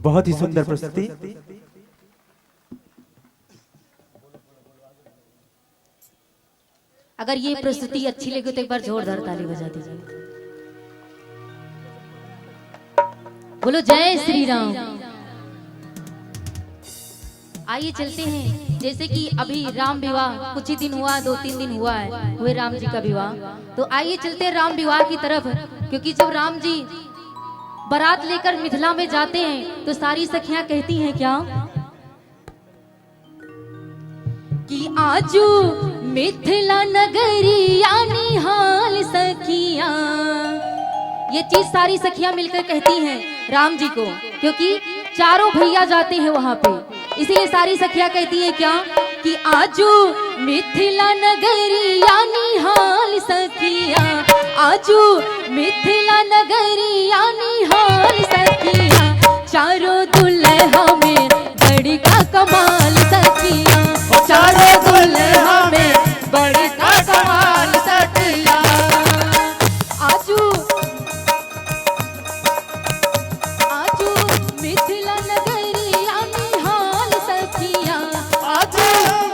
बहुत ही सुंदर प्रस्तुति। अगर ये प्रस्तुति अच्छी लगे तो एक बार जोरदार ताली बजा दीजिए। बोलो जय श्री राम। आइए चलते हैं, जैसे कि अभी राम विवाह कुछ ही दिन हुआ, 2-3 दिन हुआ है हुए राम जी का विवाह, तो आइए चलते हैं राम विवाह की तरफ। क्योंकि जब राम जी बारात लेकर मिथिला में जाते हैं तो सारी सखियां कहती हैं क्या कि आजू मिथिला नगरिया निहाल सखिया। ये चीज सारी सखियां मिलकर कहती हैं राम जी को, क्योंकि चारों भैया जाते हैं वहां पे, इसीलिए सारी सखियां कहती हैं क्या कि आजू मिथिला नगरिया निहाल सखिया, आजू मिथिला नगरिया निहाल सखिया, चारों दुल्हा में बड़ी का कमाल सखिया, चारों दुल्हा में बड़ी का कमाल सखिया। आजू आजू मिथिला नगरिया निहाल सखिया, आजू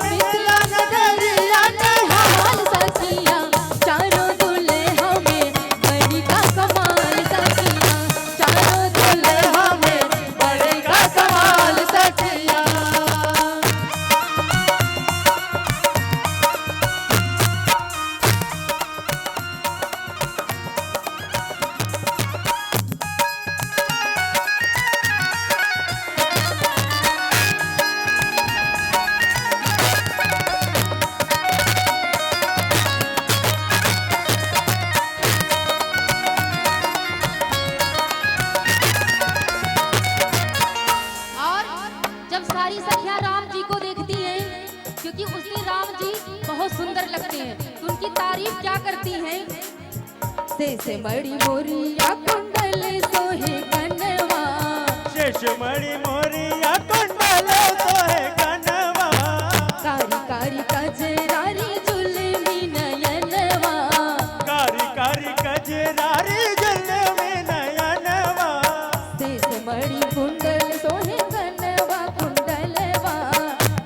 मिथिला नगरिया निहाल सखिया, चारों दुल्हा में बड़ी का कमाल सखिया, चारों दुल्हा में बड़ी का कमाल सखिया। जब सारी सखियां राम जी को देखती हैं, क्योंकि उस दिन राम जी बहुत सुंदर लगते हैं, तो उनकी तारीफ क्या करती हैं, से बड़ी मोरिया कुंडल सोहे कनवा, शेष मणि मोरिया कुंडल सोहे कनवा, कारी कारी कजरारी जुलमी नयनवा, कारी कारी कजरारी जुलमी नयनवा, से बड़ी कुंडल सोहे कनवा कुंडलवा,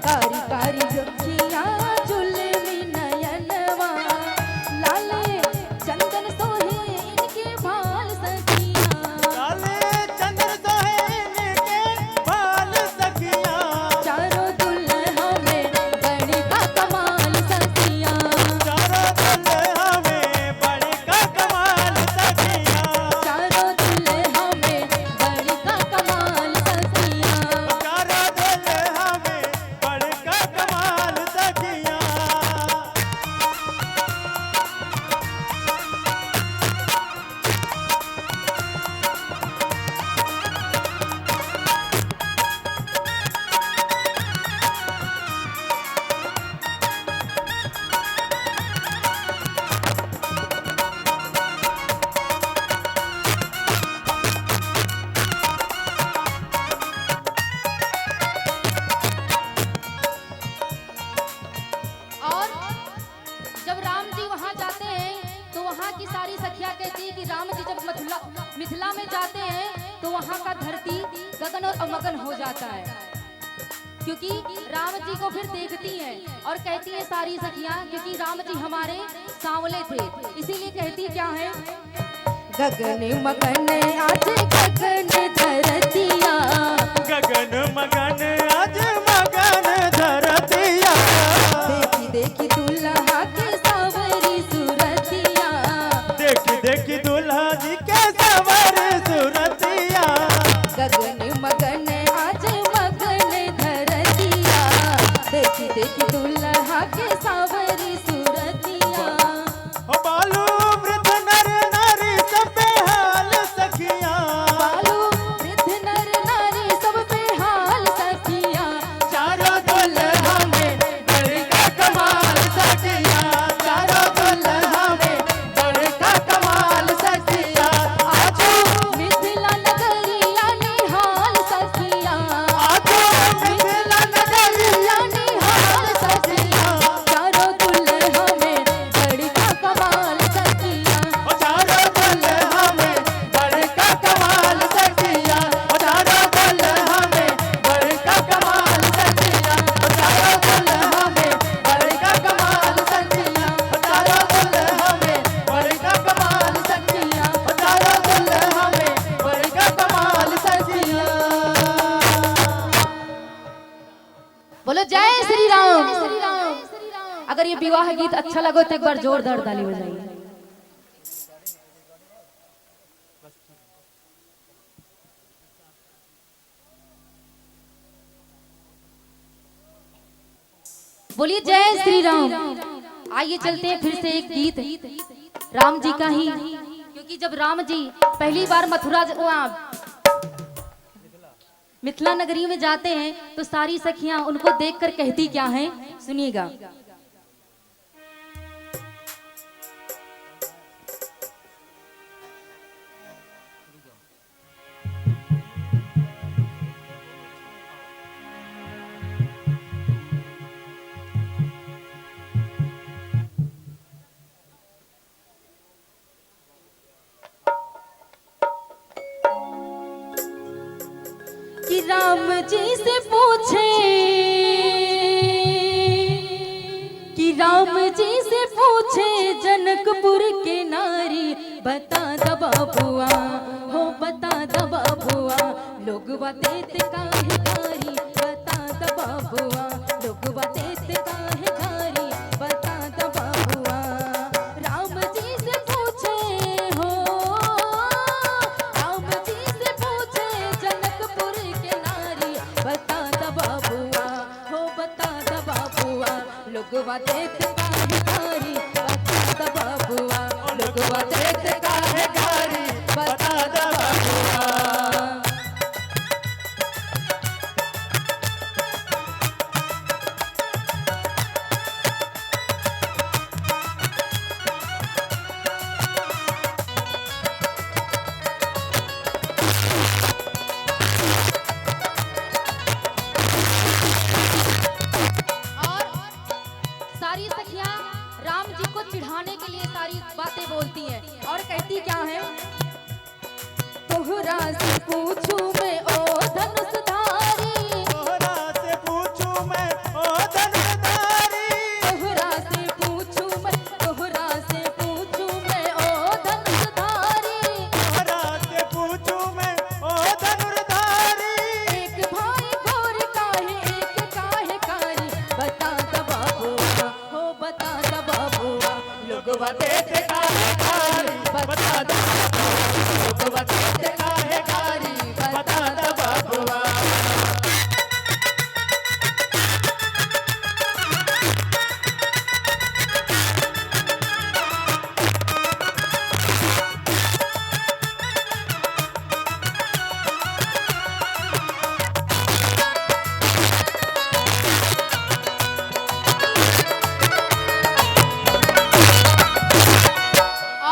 कारी कारी गखिया जुलमी नयनवा, लाले चंदन सोहे इनके भाल सखिया, लाले चंद्र सोहे इनके बाल सखिया, चारों दुल्हा में बड़ी का कमाल सखिया, चारों दुल्हा में बड़ी का कमाल सखिया, चारों दुल्हा में बड़ी का कमाल सखिया। चारों दुल्हा में बड़ी का कमाल सखिया। और जब राम जी वहां जाते हैं तो वहां की सारी सखियां कहती है कि राम जी जब मिथिला में जाते हैं तो वहां का धरती गगन और अमगन हो जाता है, क्योंकि राम जी को फिर देखती हैं और कहती है सारी सखियां, क्योंकि राम जी हमारे सांवले थे, इसीलिए कहती क्या है, गगन मगन आज गगन धरतिया, गगन मगन आज मगन धरतिया, देखी देखी दुल्हा के सावरी सूरतिया, देखी देखी दुल्हा जी के सवर सूरतिया, गगन मगन आज मगन धरतिया, देखी देखी दुल्हा के सावरी सूरतिया, हो बालू वृद्ध नर नारी सब बेहाल सखिया, बालू वृद्ध नर नारी सब पे हाल सखिया, विवाह गीत अच्छा लगो तो एक बार जोरदार ताली बजाइए। बोलिए जय श्री राम। आइए चलते हैं फिर से एक गीत राम जी का ही, क्योंकि जब राम जी पहली बार मथुरा मिथिला नगरी में जाते हैं तो सारी सखियां उनको देखकर कहती क्या हैं, सुनिएगा। कि राम जी से पूछे, कि राम जी से पूछे जनकपुर के नारी, बता द बाबुआ हो बता द बाबुआ, लोग देत काहे गारी, बता द बाबुआ, लोग देत काहे गारी, बता द बाबुआ। राम जी से पूछे हो, राम जी से पूछे जनकपुर के नारी, बता द बाबुआ हो बता द बाबुआ, लोग देत काहे गारी, बता द बाबुआ, लोग देत काहे गारी, बता द बाबुआ। सारी सखियां राम जी को चिढ़ाने के लिए सारी बातें बोलती हैं और कहती क्या है, तोहरा से पूछूं मैं ओ धनुषधारी, तोहरा से पूछूं मैं ओ धनुषधारी, तोहरा से पूछूं मैं, तोहरा से पूछूं मैं ओ धनुषधारी, तोहरा से पूछूं मैं ओ धनुषधारी, एक भाई गोर काहे एक काहे कारी, बता द बाबुआ हो बता द बाबुआ, लोग देत काहे कारी, बता द बाबुआ, लोग देत काहे कारी, बता द बाबुआ।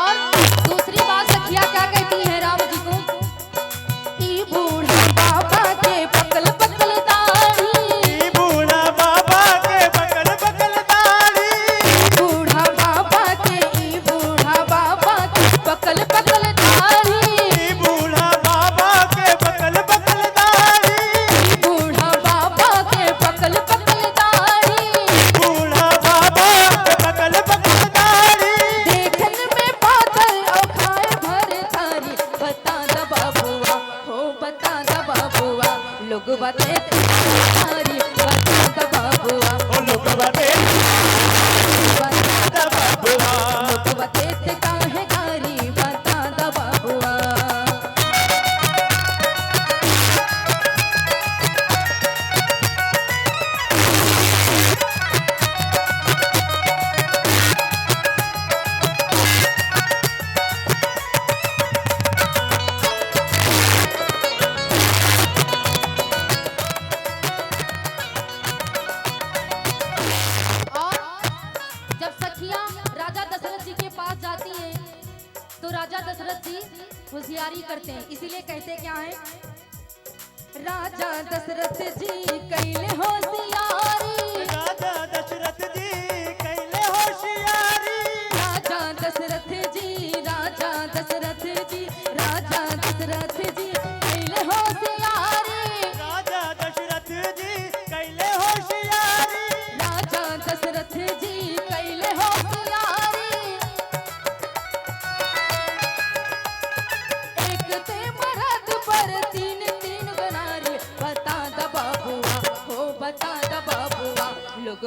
और दूसरी बात सखिया क्या कहती है राम जी को, ई बूढ़ा बाबा के पकल पकल दाढ़ी, ई बूढ़ा बाबा के बकल बकल दाढ़ी, बूढ़ा बाबा के, ई बूढ़ा बाबा के पकल पकल दाढ़ी, ई बूढ़ा बाबा के बकल बकल दाढ़ी, ई बूढ़ा बाबा के पकल पकल दाढ़ी, बूढ़ा बाबा के बकल बकल दाढ़ी, देखन में पागल और खाए भर थारी, बता द बाबुआ हो बता द बाबुआ, लोग देत कारी, बता द बाबुआ, ओ लोग देत द बाबुआ, लोग देत काहे कारी, बता द बाबुआ। और जब सखियां राजा दशरथ जी के पास जाती हैं तो राजा दशरथ जी होशियारी करते हैं, इसीलिए कहते क्या है, राजा दशरथ जी कैले होशियारी, राजा दशरथ जी कैले होशियारी, राजा दशरथ जी, राजा दशरथ जी, राजा दशरथ जी कैले होशियारी, राजा दशरथ जी कैले होशियारी, राजा दशरथ जी कैले होशियारी, एक ते मरद पर तीन तीन बनारी, बता द बाबुआ हो बता द बाबुआ, लोग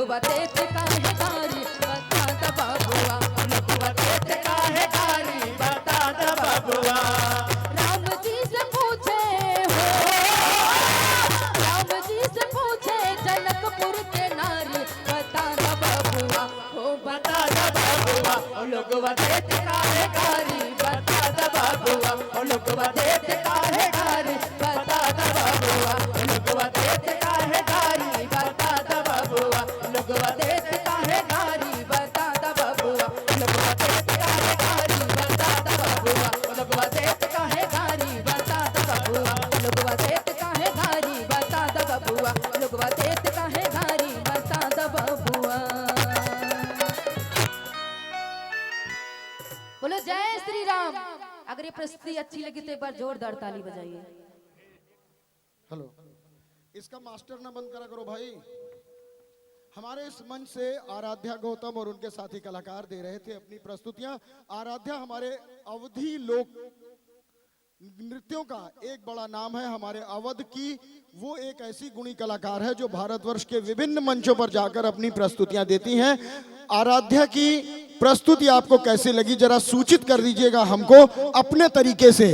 लोगवा देत काहे गारी बता द बाबुआ ओ लोगवा देत काहे गारी बता द बाबुआ लोगवा देत काहे गारी बता द बाबुआ लोगवा देत काहे गारी बता द बाबुआ लोगवा देत काहे गारी बता द बाबुआ लोगवा देत काहे गारी बता द बाबुआ लोगवा देत काहे गारी बता द बाबुआ लोगवा देत काहे गारी बता द बाबुआ। बोलो जय श्री राम। अगर ये प्रस्तुति अच्छी लगी तो एक बार जोरदार ताली बजाइए। हेलो, इसका मास्टर ना बंद करा करो भाई। हमारे इस मंच से आराध्या गौतम और उनके साथी कलाकार दे रहे थे अपनी प्रस्तुतियां। आराध्या हमारे अवधी लोक नृत्यों का एक बड़ा नाम है हमारे अवध की। वो एक ऐसी गुणी कलाकार है जो भारतवर्ष के विभिन्न मंचों पर जाकर अपनी प्रस्तुतियां देती हैं। आराध्या की प्रस्तुति आपको कैसे लगी जरा सूचित कर दीजिएगा हमको अपने तरीके से।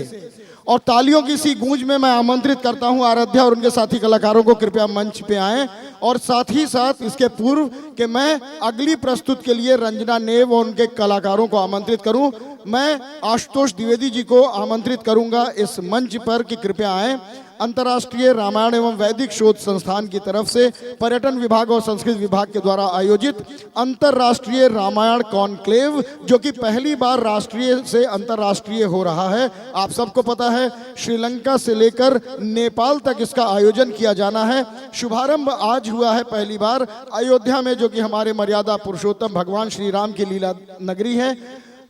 और तालियों की सी गूंज में मैं आमंत्रित करता हूं आराध्या और उनके साथी कलाकारों को कृपया मंच पे आएं। और साथ ही साथ इसके पूर्व कि मैं अगली प्रस्तुत के लिए रंजना नेव और उनके कलाकारों को आमंत्रित करूं, मैं आशुतोष द्विवेदी जी को आमंत्रित करूंगा इस मंच पर कि कृपया आएं। अंतर्राष्ट्रीय रामायण एवं वैदिक शोध संस्थान की तरफ से पर्यटन विभाग और संस्कृत विभाग के द्वारा आयोजित अंतर्राष्ट्रीय रामायण कॉन्क्लेव, जो कि पहली बार राष्ट्रीय से अंतर्राष्ट्रीय हो रहा है। आप सबको पता है श्रीलंका से लेकर नेपाल तक इसका आयोजन किया जाना है। शुभारंभ आज हुआ है पहली बार अयोध्या में, जो कि हमारे मर्यादा पुरुषोत्तम भगवान श्री राम की लीला नगरी है।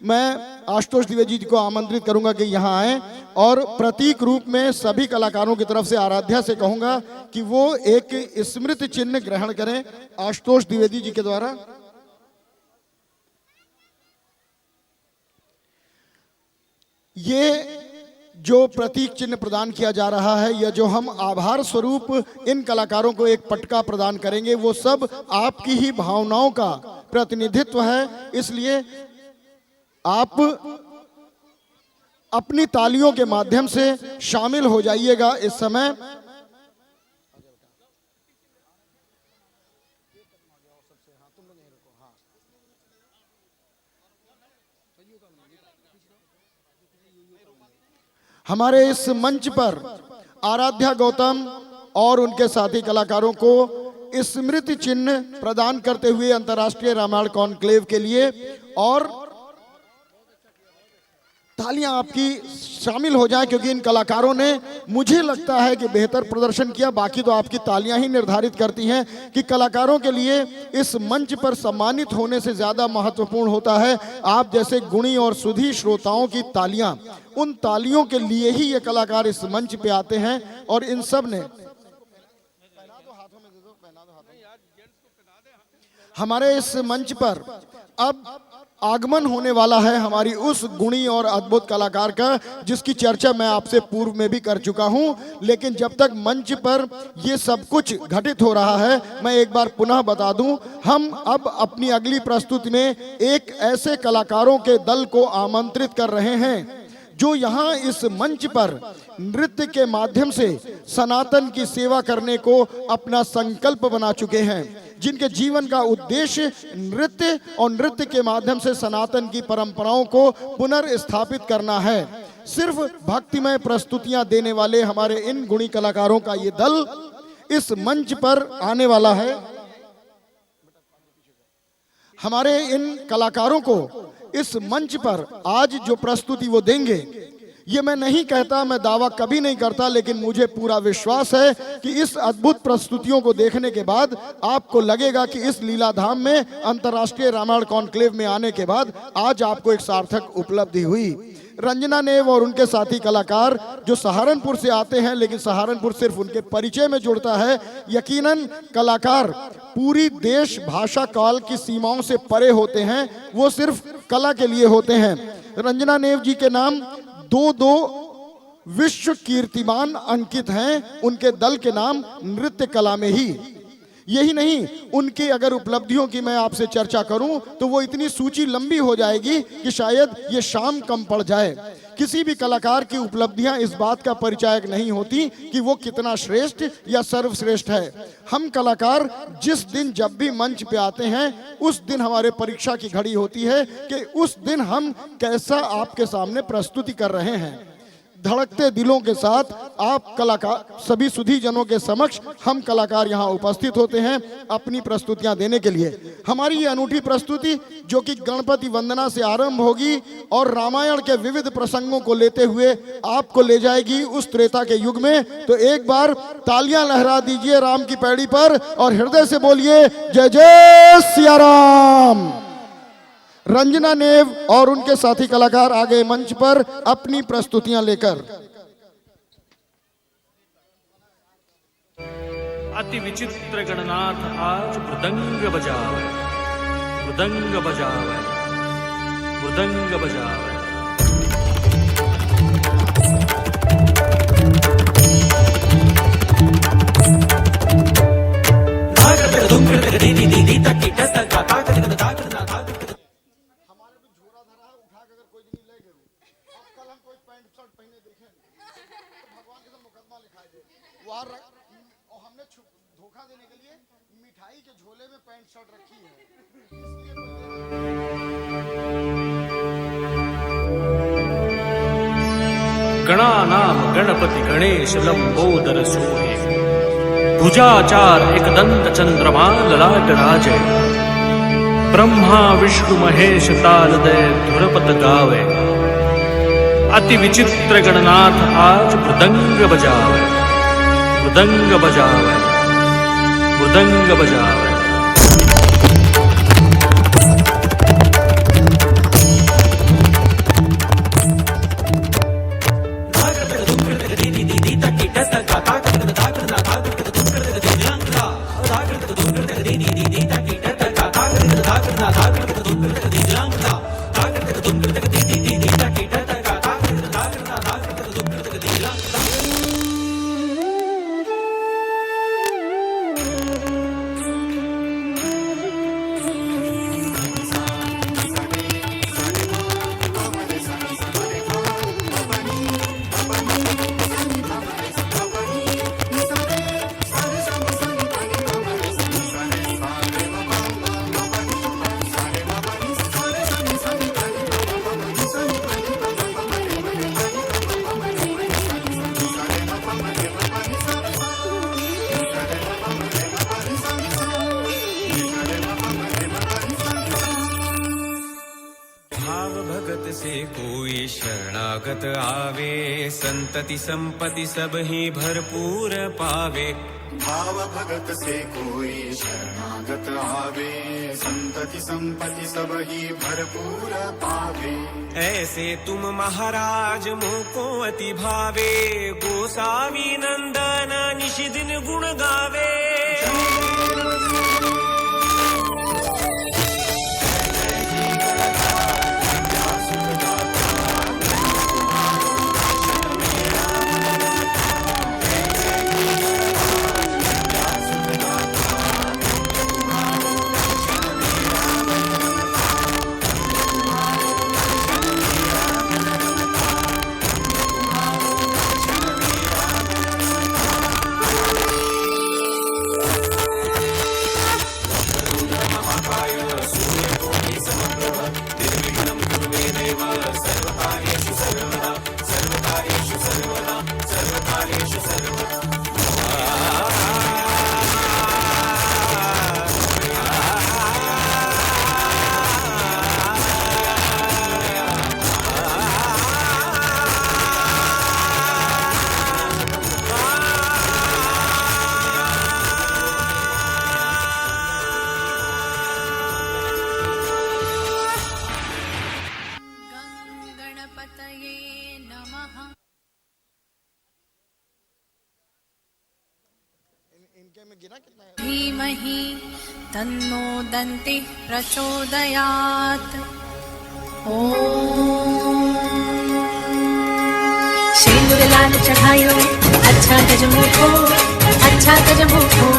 मैं आशुतोष द्विवेदी जी को आमंत्रित करूंगा कि यहाँ आए और प्रतीक रूप में सभी कलाकारों की तरफ से आराध्या से कहूंगा कि वो एक स्मृति चिन्ह ग्रहण करें आशुतोष द्विवेदी जी के द्वारा। ये जो प्रतीक चिन्ह प्रदान किया जा रहा है, या जो हम आभार स्वरूप इन कलाकारों को एक पटका प्रदान करेंगे, वो सब आपकी ही भावनाओं का प्रतिनिधित्व है। इसलिए आप अपनी तालियों के माध्यम से शामिल हो जाइएगा इस समय। हमारे इस मंच पर आराध्या गौतम और उनके साथी कलाकारों को स्मृति चिन्ह प्रदान करते हुए अंतर्राष्ट्रीय रामायण कॉन्क्लेव के लिए, और तालियां आपकी शामिल हो जाएं क्योंकि इन कलाकारों ने मुझे लगता है कि बेहतर प्रदर्शन किया। बाकी तो आपकी तालियां ही निर्धारित करती हैं कि कलाकारों के लिए इस मंच पर सम्मानित होने से ज्यादा महत्वपूर्ण होता है आप जैसे गुणी और सुधी श्रोताओं की तालियां। उन तालियों के लिए ही ये कलाकार इस मंच पे आते हैं और इन सब ने हमारे इस मंच पर अब आगमन होने वाला है हमारी उस गुणी और अद्भुत कलाकार का, जिसकी चर्चा मैं आपसे पूर्व में भी कर चुका हूं। लेकिन जब तक मंच पर ये सब कुछ घटित हो रहा है, मैं एक बार पुनः बता दूं, हम अब अपनी अगली प्रस्तुति में एक ऐसे कलाकारों के दल को आमंत्रित कर रहे हैं जो यहाँ इस मंच पर नृत्य के माध्यम से सनातन की सेवा करने को अपना संकल्प बना चुके हैं, जिनके जीवन का उद्देश्य नृत्य और नृत्य के माध्यम से सनातन की परंपराओं को पुनर्स्थापित करना है। सिर्फ भक्तिमय प्रस्तुतियां देने वाले हमारे इन गुणी कलाकारों का ये दल इस मंच पर आने वाला है। हमारे इन कलाकारों को इस मंच पर आज जो प्रस्तुति वो देंगे, ये मैं नहीं कहता, मैं दावा कभी नहीं करता, लेकिन मुझे पूरा विश्वास है कि इस अद्भुत प्रस्तुतियों को देखने के बाद आपको लगेगा कि इस लीलाधाम में अंतर्राष्ट्रीय रामायण कॉन्क्लेव में आने के बाद आज आपको एक सार्थक उपलब्धि हुई। रंजना नेव और उनके साथी कलाकार जो सहारनपुर से आते हैं, लेकिन सहारनपुर सिर्फ उनके परिचय में जुड़ता है। यकीनन कलाकार पूरी देश भाषा काल की सीमाओं से परे होते हैं, वो सिर्फ कला के लिए होते हैं। रंजना नेव जी के नाम दो विश्व कीर्तिमान अंकित हैं उनके दल के नाम नृत्य कला में ही। यही नहीं, उनकी अगर उपलब्धियों की मैं आपसे चर्चा करूं तो वो इतनी सूची लंबी हो जाएगी कि शायद ये शाम कम पड़ जाए, किसी भी कलाकार की उपलब्धियां इस बात का परिचायक नहीं होती कि वो कितना श्रेष्ठ या सर्वश्रेष्ठ है। हम कलाकार जिस दिन जब भी मंच पे आते हैं उस दिन हमारे परीक्षा की घड़ी होती है कि उस दिन हम कैसा आपके सामने प्रस्तुति कर रहे हैं। धड़कते दिलों के साथ आप कलाकार सभी सुधी जनों के समक्ष हम कलाकार यहाँ उपस्थित होते हैं अपनी प्रस्तुतियां देने के लिए। हमारी ये अनूठी प्रस्तुति जो कि गणपति वंदना से आरंभ होगी और रामायण के विविध प्रसंगों को लेते हुए आपको ले जाएगी उस त्रेता के युग में। तो एक बार तालियां लहरा दीजिए राम की पैड़ी पर और हृदय से बोलिए जय जय सिया राम। रंजना नेव और उनके साथी कलाकार आगे मंच पर अपनी प्रस्तुतियां लेकर। अति विचित्र गणनाथ आज मृदंग बजावे, मृदंग बजावे, मृदंग बजावे। और हमने धोखा देने के लिए मिठाई के झोले में पैंट शर्ट रखी है। गणानाम गणपति गणेश लंबोदर सोहे, भुजाचार एकदंत चंद्रमा ललाट राजे। ब्रह्मा विष्णु महेश तालदय धुरपत गावे, अति विचित्र गणनाथ आज मृदंग बजावे, मृदंग बजावे, मृदंग बजावे। से कोई शरणागत आवे, संतति संपत्ति सब ही भरपूर पावे। भाव भगत से कोई शरणागत आवे, संतति संपत्ति सब ही भरपूर पावे। ऐसे तुम महाराज मोको अति भावे, गोसावी नंदन निशिदिन गुण गावे। धीमहि तन्नो दन्तिः प्रचोदयात्। सिंदूर लाल चढ़ायो अच्छा गजमुखो, अच्छा गजमुखो।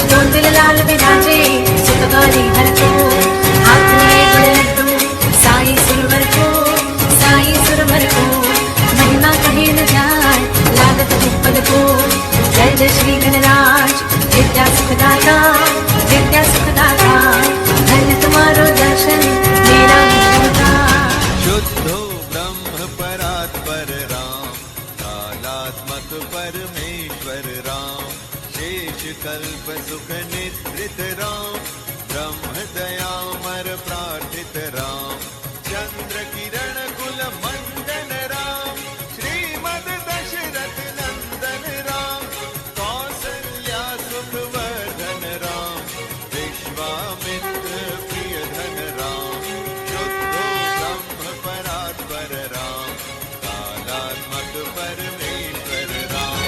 गोंदिल लाल विराजे सुत गौरी हर को, हाथ में बड़े लड्डू साईं सुरवर को, साईं सुरवर को। अल्प सुख निद्रित राम, ब्रह्म दयामर प्रार्थित राम, चंद्र किरण कुल मंडन राम, श्रीमद दशरथ नंदन राम, कौसल्या सुखवर्धन राम, विश्वामित्र प्रिय धन राम, शुद्धो ब्रह्म परात्पर राम, कालात्मक परमेश्वर राम।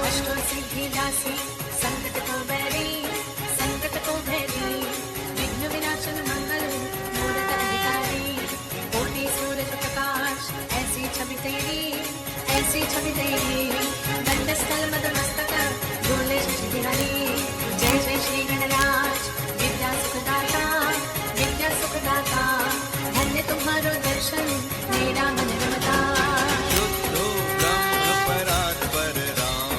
अष्टो सिद्धिदासी संकट को बैरी संकट को भैरी विघ्न विनाशन मंगल मूरत अधिकारी कोटि सूरज प्रकाश ऐसी छवि तेरी दंड स्थल मद मस्तक डोले शशि बिहारी जय जय श्री गणराज विद्या सुखदाता धन्य तुम्हारो दर्शन मेरा मन रमता। शुद्धो ब्रह्म परात्पर राम,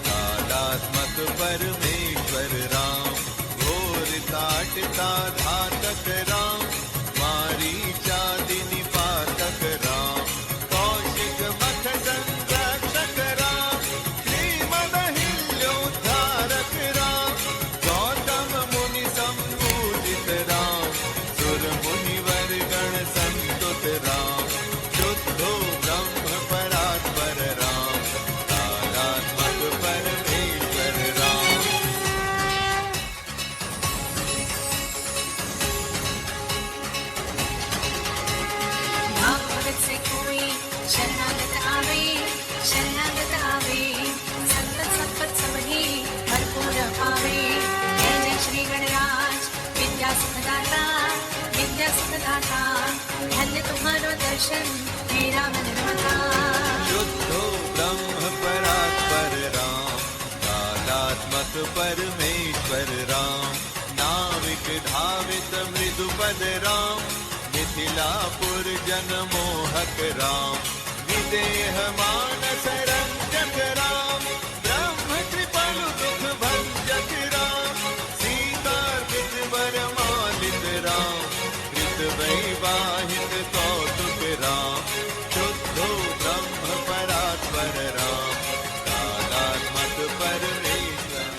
कालात्मक परमेश्वर राम, घोर काटता घातक राम, मारीचादि निपातक राम, कौशिक मख संरक्षक राम, श्रीमदहिल्योद्धारक राम, गौतम मुनि संपूजित राम, सुर मुनिवर गण संतुत राम, शुद्धो ब्रह्म परात्पर राम, कालात्मक परमेश्वर राम। भाव भगत से कोई शरणागत आवे संतत संपत सब ही भरपूर पावे। जय जय श्री गणराज विद्या सुखदाता धन्य तुम्हारो दर्शन मेरा मन रमता। शुद्धो ब्रह्म परात्पर राम, कालात्मक परमेश्वर राम, नाविक धावित मृदुपद राम, मिथिलापुर जनमोहक राम, विदेह मानस रंजक राम, ब्रह्म कृपालु दुख भंजक राम, सीतार्पित वरमालित राम, कृत वैवाहित कौतुक राम, शुद्धो ब्रह्म परात्पर राम, कालात्मक परमेश्वर।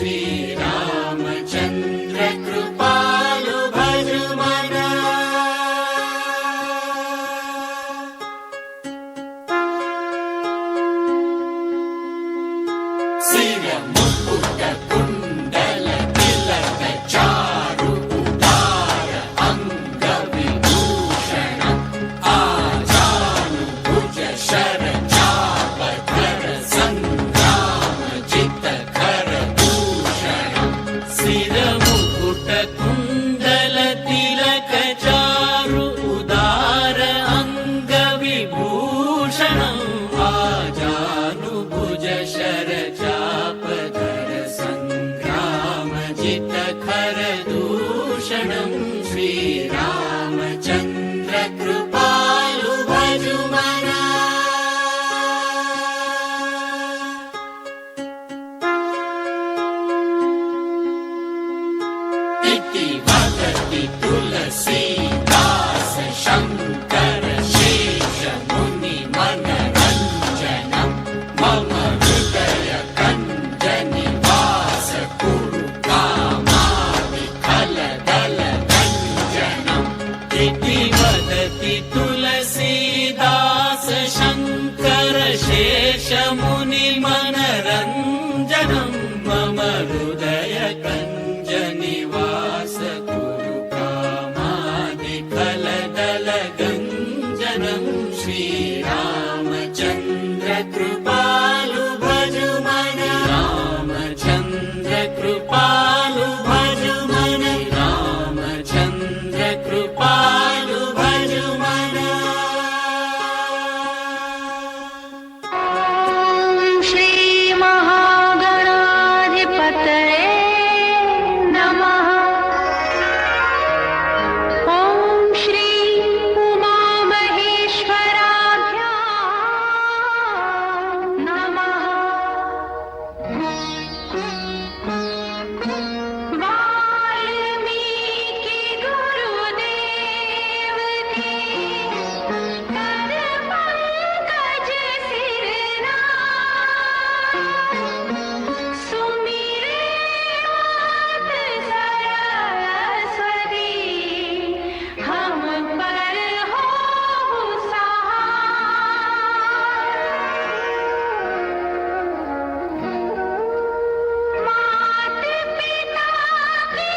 श्री रामचंद्र कृपालु भज मना। सिर मुकुट कुंडल तिलक चारु उदार अंग विभूषण आजानु भुज शर चाप धर संग्राम जित खर भूषण। सिर मुकुट कुंडल तिलक चारु उदार अंग विभूषण आजानु भुज शर चाप धर संग्राम जित खर दूषणं। श्री रामचंद्र कृपालु भज मना। इति वदति तुलसीदास शंकर शेष मुनि मनरंजनम्। मम हृदय कंज निवास कुरु कामादि खल दल गंजनम्। इति वदति तुलसीदास शंकर शेष मुनि मनरंजनम्। मम हृदय कंज निवास कुरु कामादि खल दल गंजनम्। श्री रामचंद्र कृपालु भज मना। रामचंद्र कृपालु भज मना। रामचंद्र कृपालु भज मना। श्री महागणाधिपतये नमः। ॐ श्री उमामहेश्वराभ्यां नमः। वाल्मीकि गुरुदेव की कर पंकज सिरना। सुमिरे मात सरस्वती हम पर हो सहाय। मात पिता की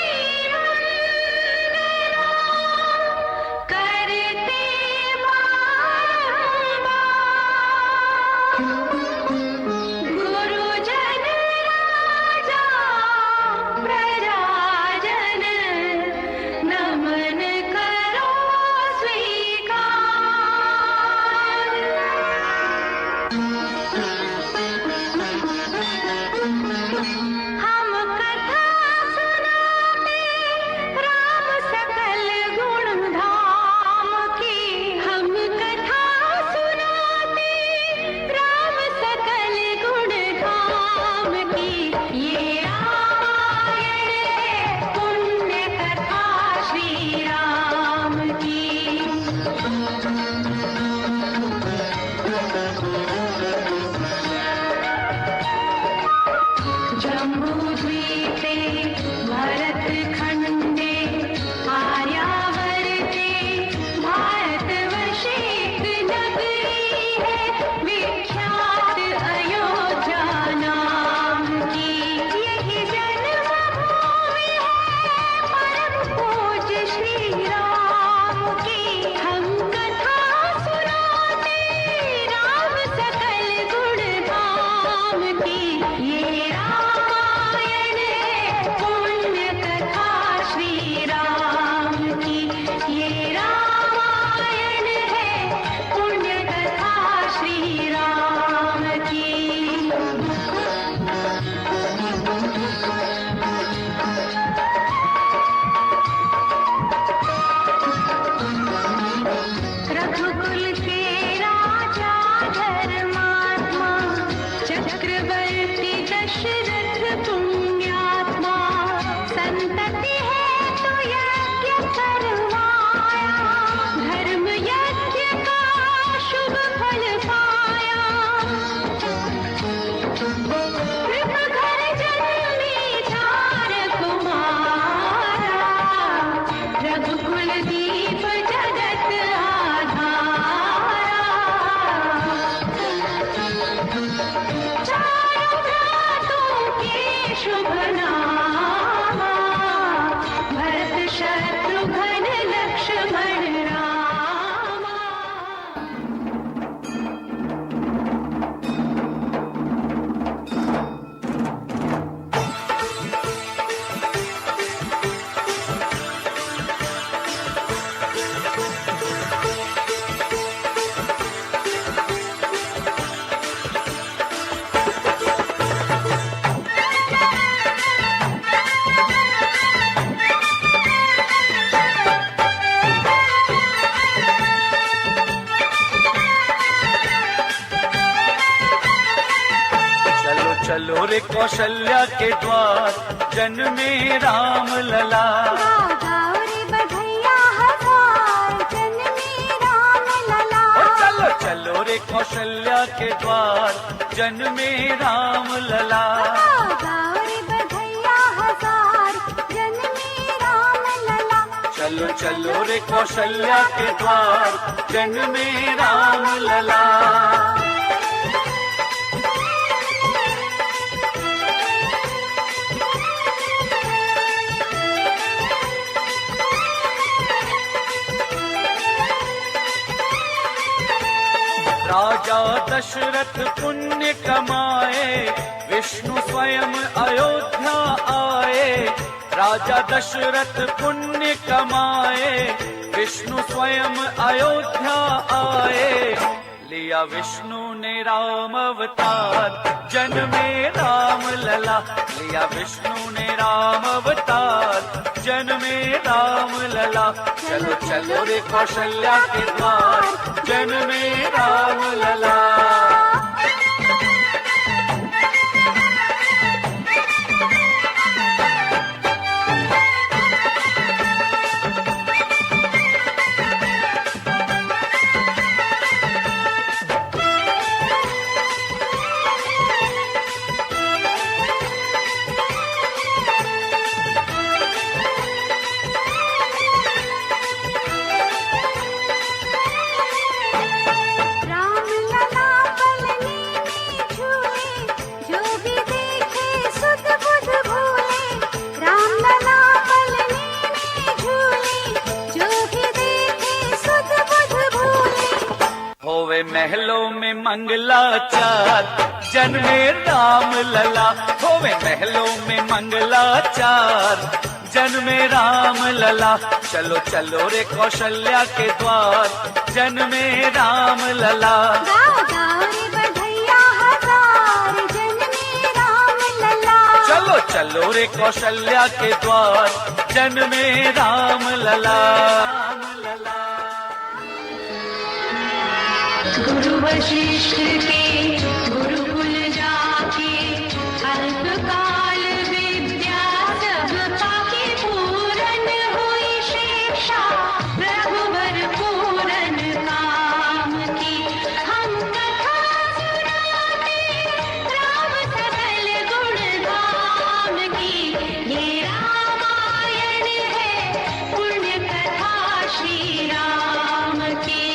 वंदना करते बारंबार। गुरुजन राजा प्रजाजन नमन करो स्वीकार। हम कथा सुनाते राम सकल गुण धाम की। हम कथा सुनाते राम सकल गुण धाम की। ये रामायण है पुण्य कथा श्री राम की। जम्बूद्वीपे भरतखण्डे आर्यावर्ते भारतवर्षे नगरी है विख्यात अयोध्या नाम की। यही जन्मभूमि है परम पूज्य श्री राम की। हम कथा सुनाते राम सकल गुण धाम की। ये रामायण है पुण्य कथा श्री राम की। ये रामायण है पुण्य कथा श्री राम की। रघुकुल के राजा धर्मात्मा चक्रवर्ती दशरथ पुण्यात्मा। संतति है तो यज्ञ करवाया। धर्म यज्ञ का शुभ फल पाया। कृप घर जन्मी शुभ नामा, भरत शत्रुघ्न लक्ष्मण रामा। चलो चलो रे कौशल्या के द्वार, जन्मे राम लला। गाओ रे बधैया हजार, जन्मे राम लला। चलो चलो रे कौशल्या के द्वार, जन्मे राम लला। गाओ रे बधैया हजार, जन्मे राम लला। चलो चलो रे कौशल्या के द्वार, जन्मे राम लला। राजा दशरथ पुण्य कमाए, विष्णु स्वयं अयोध्या आए। राजा दशरथ पुण्य कमाए, विष्णु स्वयं अयोध्या आए। लिया विष्णु ने राम अवतार, जन्मे राम लला। लिया विष्णु ने राम अवतार, जन्मे राम लला। चलो चलो रे कौशल्या के द्वार, जन्मे राम लला। राम लला पलनी में झूले, जो भी देखे सुध बुध भूले। राम लला पलनी में झूले, जो भी देखे सुध बुध भूले। होवे महलों में मंगलाचार, जन्मे राम लला। होवे महलों में मंगलाचार, जन्मे राम लला। चलो चलो रे कौशल्या के द्वार, जन्मे राम लला। गाओ गाओ रे बधैया हजार, जन्मे राम लला। चलो चलो रे कौशल्या के द्वार, जन्मे राम लला। गुरु वशिष्ठ के गुरुकुल जाके, अल्पकाल विद्या सब पाके। पूरन हुई शिक्षा, रघुवर पूरन काम की। हम कथा सुनाते, राम सकल गुण गान की। ये रामायण है, पुण्य कथा श्री राम की।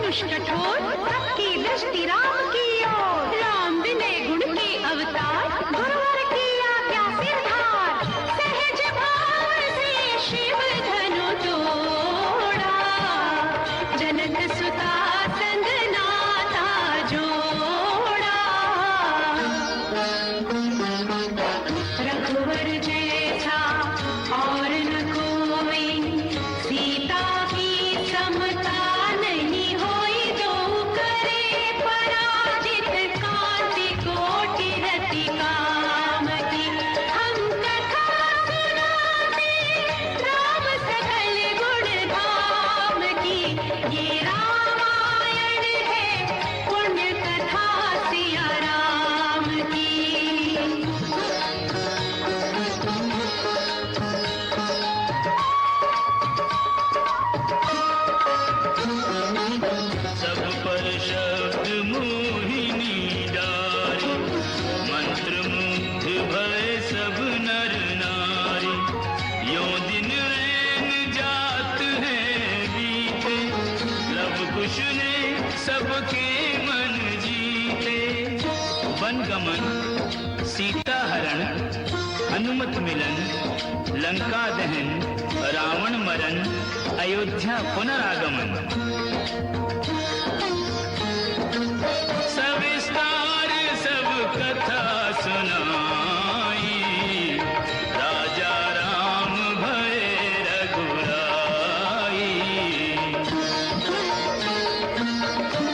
अंकुश कठोर सबकी दृष्टि राम की ओर राम विनय गुण के अवतार गुरुवर की आज्ञा सिरधार सहज भाव से शिव धनु तोड़ा जनक सुता संग नाता जोड़ा रघुवर जैसा और न कोई सीता की समता नहीं होई जो करे पराजित कांति कोटि रति काम की हम कथा सुनाते राम सकल गुण धाम की ये रामायण है पुण्य कथा सिया राम की सब पर शब्द मोहिनी डारी मंत्र मुग्ध भय सब नर नारी यो दिन रैन जात है बीते लब कुश ने सबके मन जीते वन गमन सीता हरण हनुमत मिलन लंका दहन रावण मरण अयोध्या पुनरागमन सविस्तार सब कथा सुनाई राजा राम भय रघुराई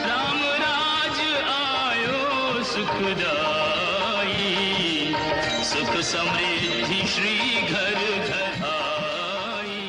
राम राज आयो सुखदाई सुख समृद्धि श्री घर घर आई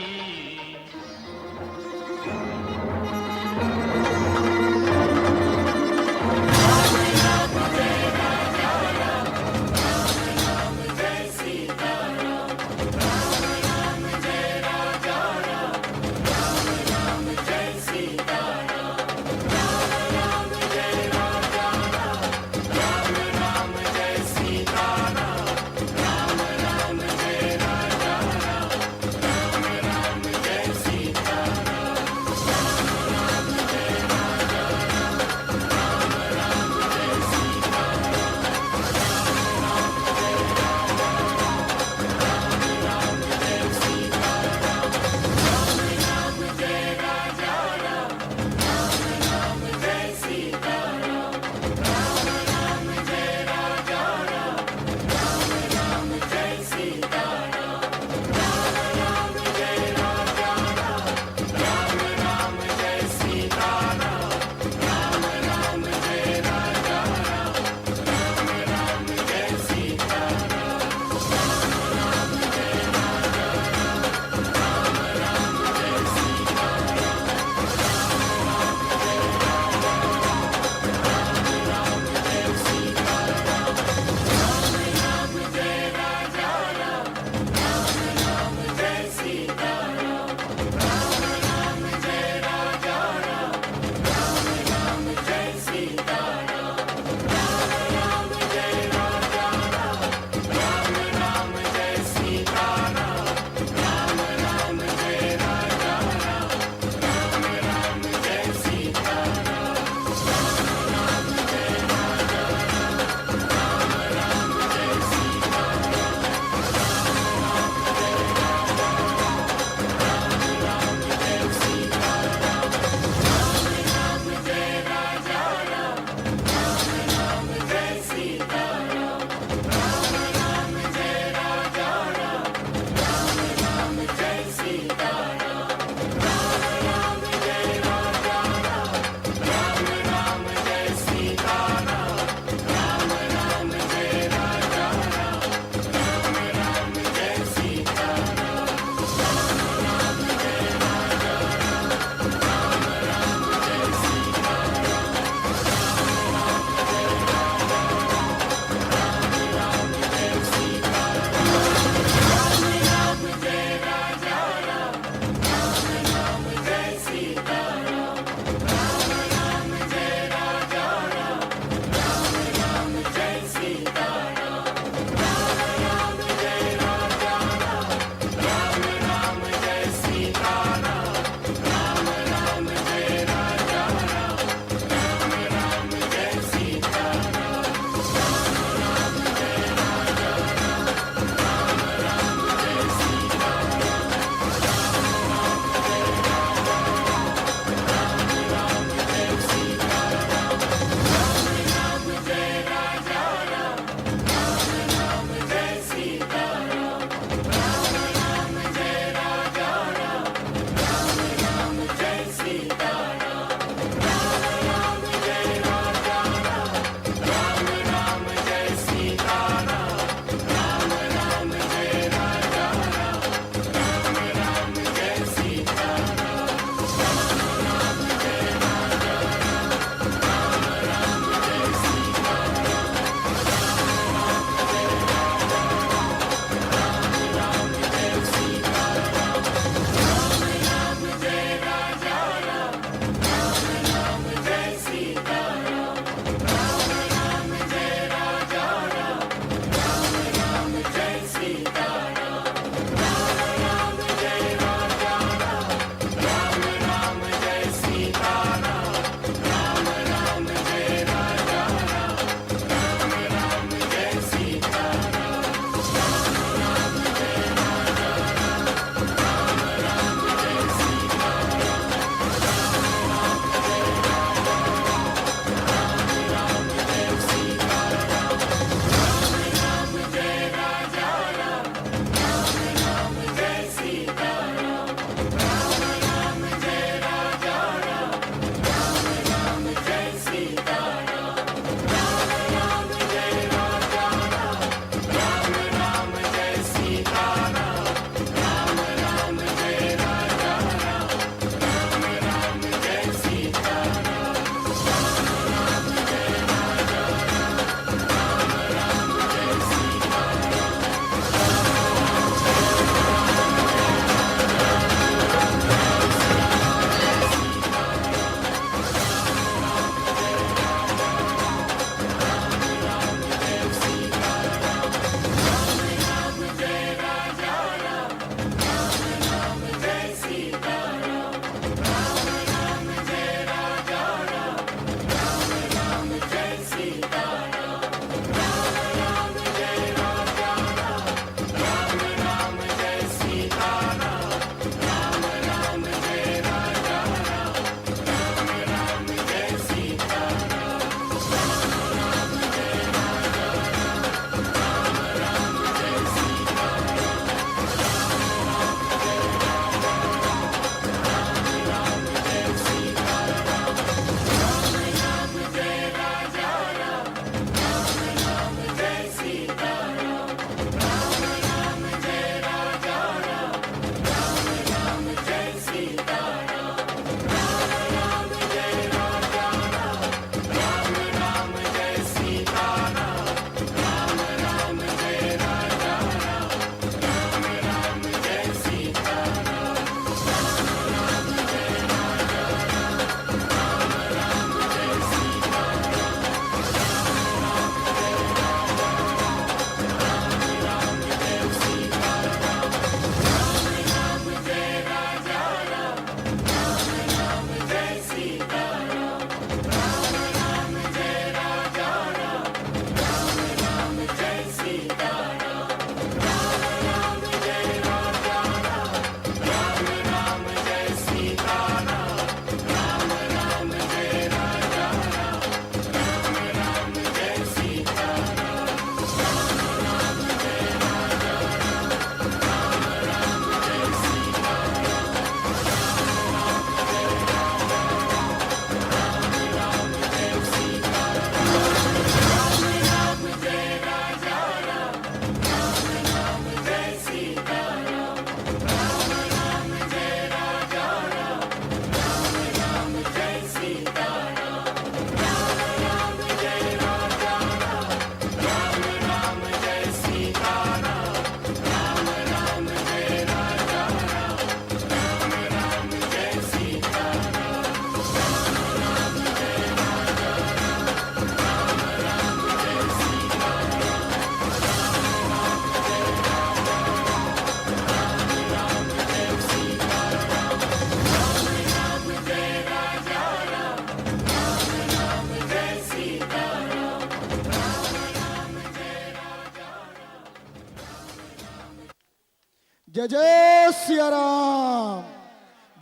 जय जय सिया राम,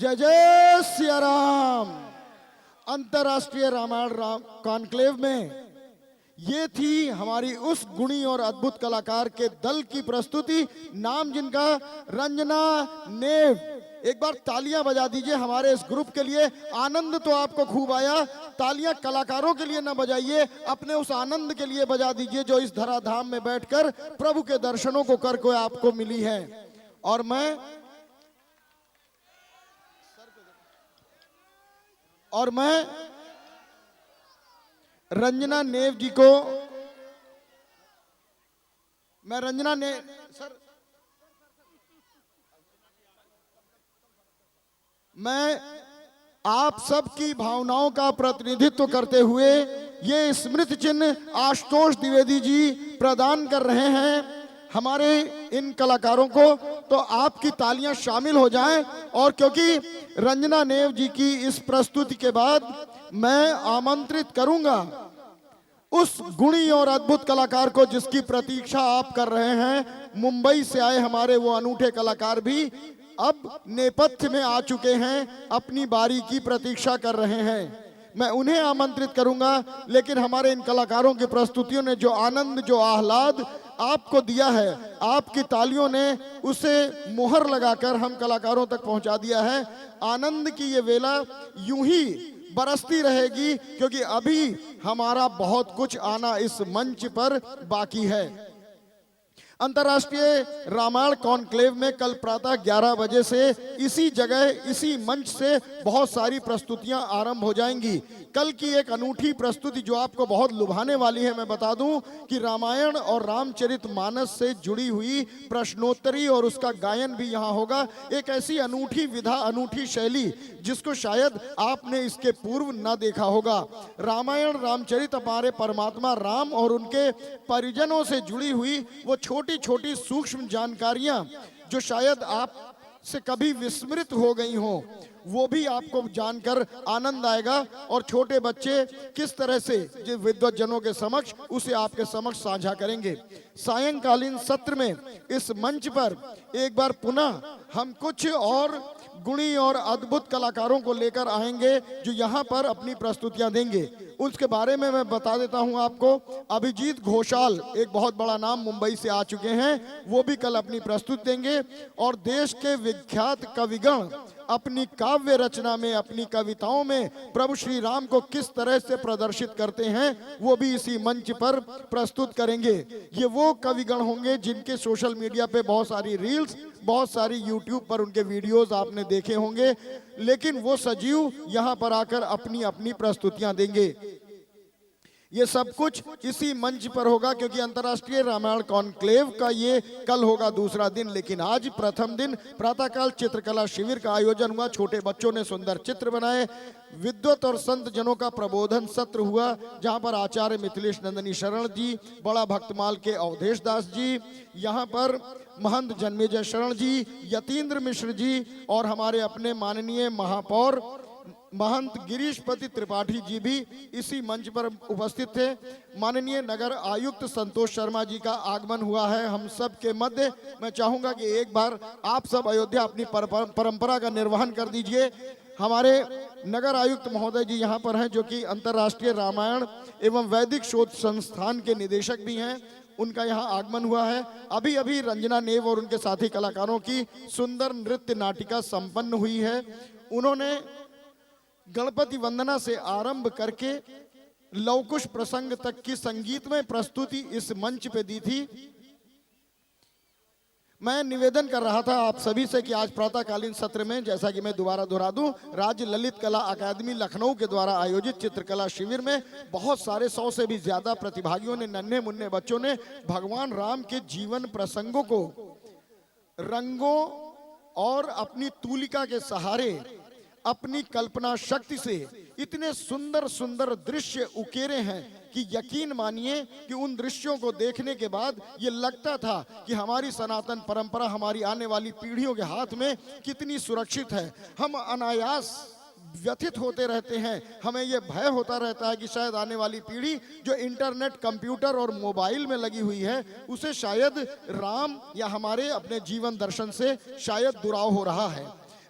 जय जय सिया राम। अंतर्राष्ट्रीय रामायण कॉन्क्लेव में ये थी हमारी उस गुणी और अद्भुत कलाकार के दल की प्रस्तुति, नाम जिनका रंजना नेव। एक बार तालियां बजा दीजिए हमारे इस ग्रुप के लिए। आनंद तो आपको खूब आया, तालियां कलाकारों के लिए ना बजाइए, अपने उस आनंद के लिए बजा दीजिए जो इस धराधाम में बैठकर प्रभु के दर्शनों को करके आपको मिली है। और मैं रंजना नेव जी को, मैं रंजना ने सर, मैं आप सबकी भावनाओं का प्रतिनिधित्व करते हुए ये स्मृति चिन्ह आशुतोष द्विवेदी जी प्रदान कर रहे हैं हमारे इन कलाकारों को। तो आपकी तालियां शामिल हो जाएं। और क्योंकि रंजना नेव जी की इस प्रस्तुति के बाद मैं आमंत्रित करूंगा उस गुणी और अद्भुत कलाकार को जिसकी प्रतीक्षा आप कर रहे हैं, मुंबई से आए हमारे वो अनूठे कलाकार भी अब नेपथ्य में आ चुके हैं, अपनी बारी की प्रतीक्षा कर रहे हैं। मैं उन्हें आमंत्रित करूंगा, लेकिन हमारे इन कलाकारों की प्रस्तुतियों ने जो आनंद, जो आह्लाद आपको दिया है, आपकी तालियों ने उसे मोहर लगाकर हम कलाकारों तक पहुंचा दिया है। आनंद की ये वेला यूं ही बरसती रहेगी, क्योंकि अभी हमारा बहुत कुछ आना इस मंच पर बाकी है। अंतर्राष्ट्रीय रामायण कॉन्क्लेव में कल प्रातः 11 बजे से इसी जगह, इसी मंच से बहुत सारी प्रस्तुतियां आरंभ हो जाएंगी। कल की एक अनूठी प्रस्तुति जो आपको बहुत लुभाने वाली है, मैं बता दूं कि रामायण और रामचरितमानस से जुड़ी हुई प्रश्नोत्तरी और उसका गायन भी यहां होगा। एक ऐसी अनूठी विधा, अनूठी शैली जिसको शायद आपने इसके पूर्व न देखा होगा। रामायण रामचरित हमारे परमात्मा राम और उनके परिजनों से जुड़ी हुई वो छोटी छोटी सूक्ष्म जानकारियां जो शायद आप से कभी विस्मृत हो गई हो, वो भी आपको जानकर आनंद आएगा। और छोटे बच्चे किस तरह से जो विद्वज्जनों के समक्ष उसे आपके समक्ष साझा करेंगे। सायंकालीन सत्र में इस मंच पर एक बार पुनः हम कुछ और गुणी और अद्भुत कलाकारों को लेकर आएंगे जो यहाँ पर अपनी प्रस्तुतियां देंगे। उसके बारे में मैं बता देता हूं आपको। अभिजीत घोषाल, एक बहुत बड़ा नाम, मुंबई से आ चुके हैं, वो भी कल अपनी प्रस्तुति देंगे। और देश के विख्यात कविगण अपनी काव्य रचना में, अपनी कविताओं में प्रभु श्री राम को किस तरह से प्रदर्शित करते हैं, वो भी इसी मंच पर प्रस्तुत करेंगे। ये वो कविगण होंगे जिनके सोशल मीडिया पे बहुत सारी रील्स, बहुत सारी यूट्यूब पर उनके वीडियोस आपने देखे होंगे, लेकिन वो सजीव यहाँ पर आकर अपनी अपनी प्रस्तुतियां देंगे। ये सब कुछ इसी मंच पर होगा, क्योंकि अंतर्राष्ट्रीय रामायण कॉन्क्लेव का ये कल होगा दूसरा दिन, लेकिन आज प्रथम दिन प्रातःकाल चित्रकला शिविर का आयोजन हुआ। छोटे बच्चों ने सुंदर चित्र बनाए। विद्वत और संत जनों का प्रबोधन सत्र हुआ, जहां पर आचार्य मिथिलेश नंदनी शरण जी, बड़ा भक्तमाल के अवधेश दास जी, यहाँ पर महंत जन्मेजय शरण जी, यतीन्द्र मिश्र जी और हमारे अपने माननीय महापौर महंत गिरीशपति त्रिपाठी जी भी इसी मंच पर उपस्थित थे। माननीय नगर आयुक्त संतोष शर्मा जी का आगमन हुआ है हम सब के मध्य। मैं चाहूंगा कि एक बार आप सब अयोध्या अपनी परंपरा का निर्वहन कर दीजिए। हमारे नगर आयुक्त महोदय जी यहाँ पर हैं, जो कि अंतर्राष्ट्रीय रामायण एवं वैदिक शोध संस्थान के निदेशक भी हैं। उनका यहाँ आगमन हुआ है। अभी अभी रंजना नेव और उनके साथी कलाकारों की सुंदर नृत्य नाटिका संपन्न हुई है। उन्होंने गणपति वंदना से आरंभ करके लवकुश प्रसंग तक की संगीतमय प्रस्तुति इस मंच पे दी थी। मैं निवेदन कर रहा था आप सभी से कि आज प्रातःकालीन सत्र में, जैसा कि मैं दोबारा दोहरा दूं, राज्य ललित कला अकादमी लखनऊ के द्वारा आयोजित चित्रकला शिविर में बहुत सारे 100 से भी ज्यादा प्रतिभागियों ने, नन्हे मुन्ने बच्चों ने भगवान राम के जीवन प्रसंगों को रंगों और अपनी तूलिका के सहारे, अपनी कल्पना शक्ति से इतने सुंदर सुंदर दृश्य उकेरे हैं कि यकीन मानिए कि उन दृश्यों को देखने के बाद ये लगता था कि हमारी सनातन परंपरा हमारी आने वाली पीढ़ियों के हाथ में कितनी सुरक्षित है। हम अनायास व्यथित होते रहते हैं। हमें ये भय होता रहता है कि शायद आने वाली पीढ़ी जो इंटरनेट, कंप्यूटर और मोबाइल में लगी हुई है, उसे शायद राम या हमारे अपने जीवन दर्शन से शायद दुराव हो रहा है।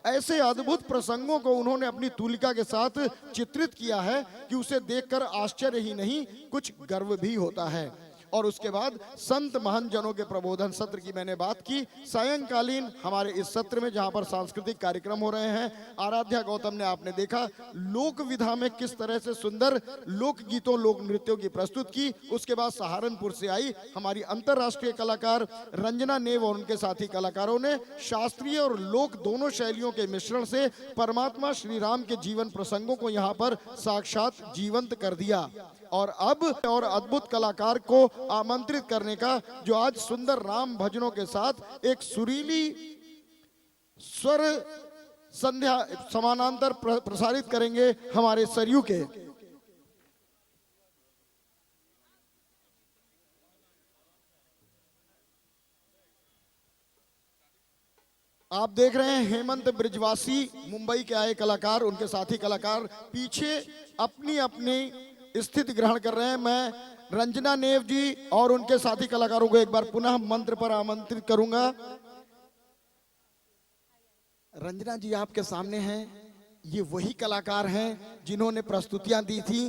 ऐसे अद्भुत प्रसंगों को उन्होंने अपनी तूलिका के साथ चित्रित किया है कि उसे देखकर आश्चर्य ही नहीं, कुछ गर्व भी होता है। और उसके बाद संत महंत जनों के प्रबोधन सत्र की मैंने बात की। सायंकालीन हमारे इस सत्र में जहां पर सांस्कृतिक कार्यक्रम हो रहे हैं, आराध्या गौतम ने आपने देखा लोक विधा में किस तरह से सुंदर लोक गीतों, लोक नृत्यों की प्रस्तुत की। उसके बाद सहारनपुर से आई हमारी अंतर्राष्ट्रीय कलाकार रंजना नेव और उनके साथी कलाकारों ने शास्त्रीय और लोक दोनों शैलियों के मिश्रण से परमात्मा श्री राम के जीवन प्रसंगों को यहाँ पर साक्षात जीवंत कर दिया। और अब और अद्भुत कलाकार को आमंत्रित करने का, जो आज सुंदर राम भजनों के साथ एक सुरीली स्वर संध्या समानांतर प्रसारित करेंगे हमारे सरयू के। आप देख रहे हैं हेमंत ब्रिजवासी, मुंबई के आए कलाकार, उनके साथी कलाकार पीछे अपनी अपनी स्थिति ग्रहण कर रहे हैं। मैं रंजना नेव जी और उनके साथी कलाकारों को एक बार पुनः मंत्र पर आमंत्रित करूंगा। रंजना जी आपके सामने हैं, ये वही कलाकार हैं जिन्होंने प्रस्तुतियां दी थी।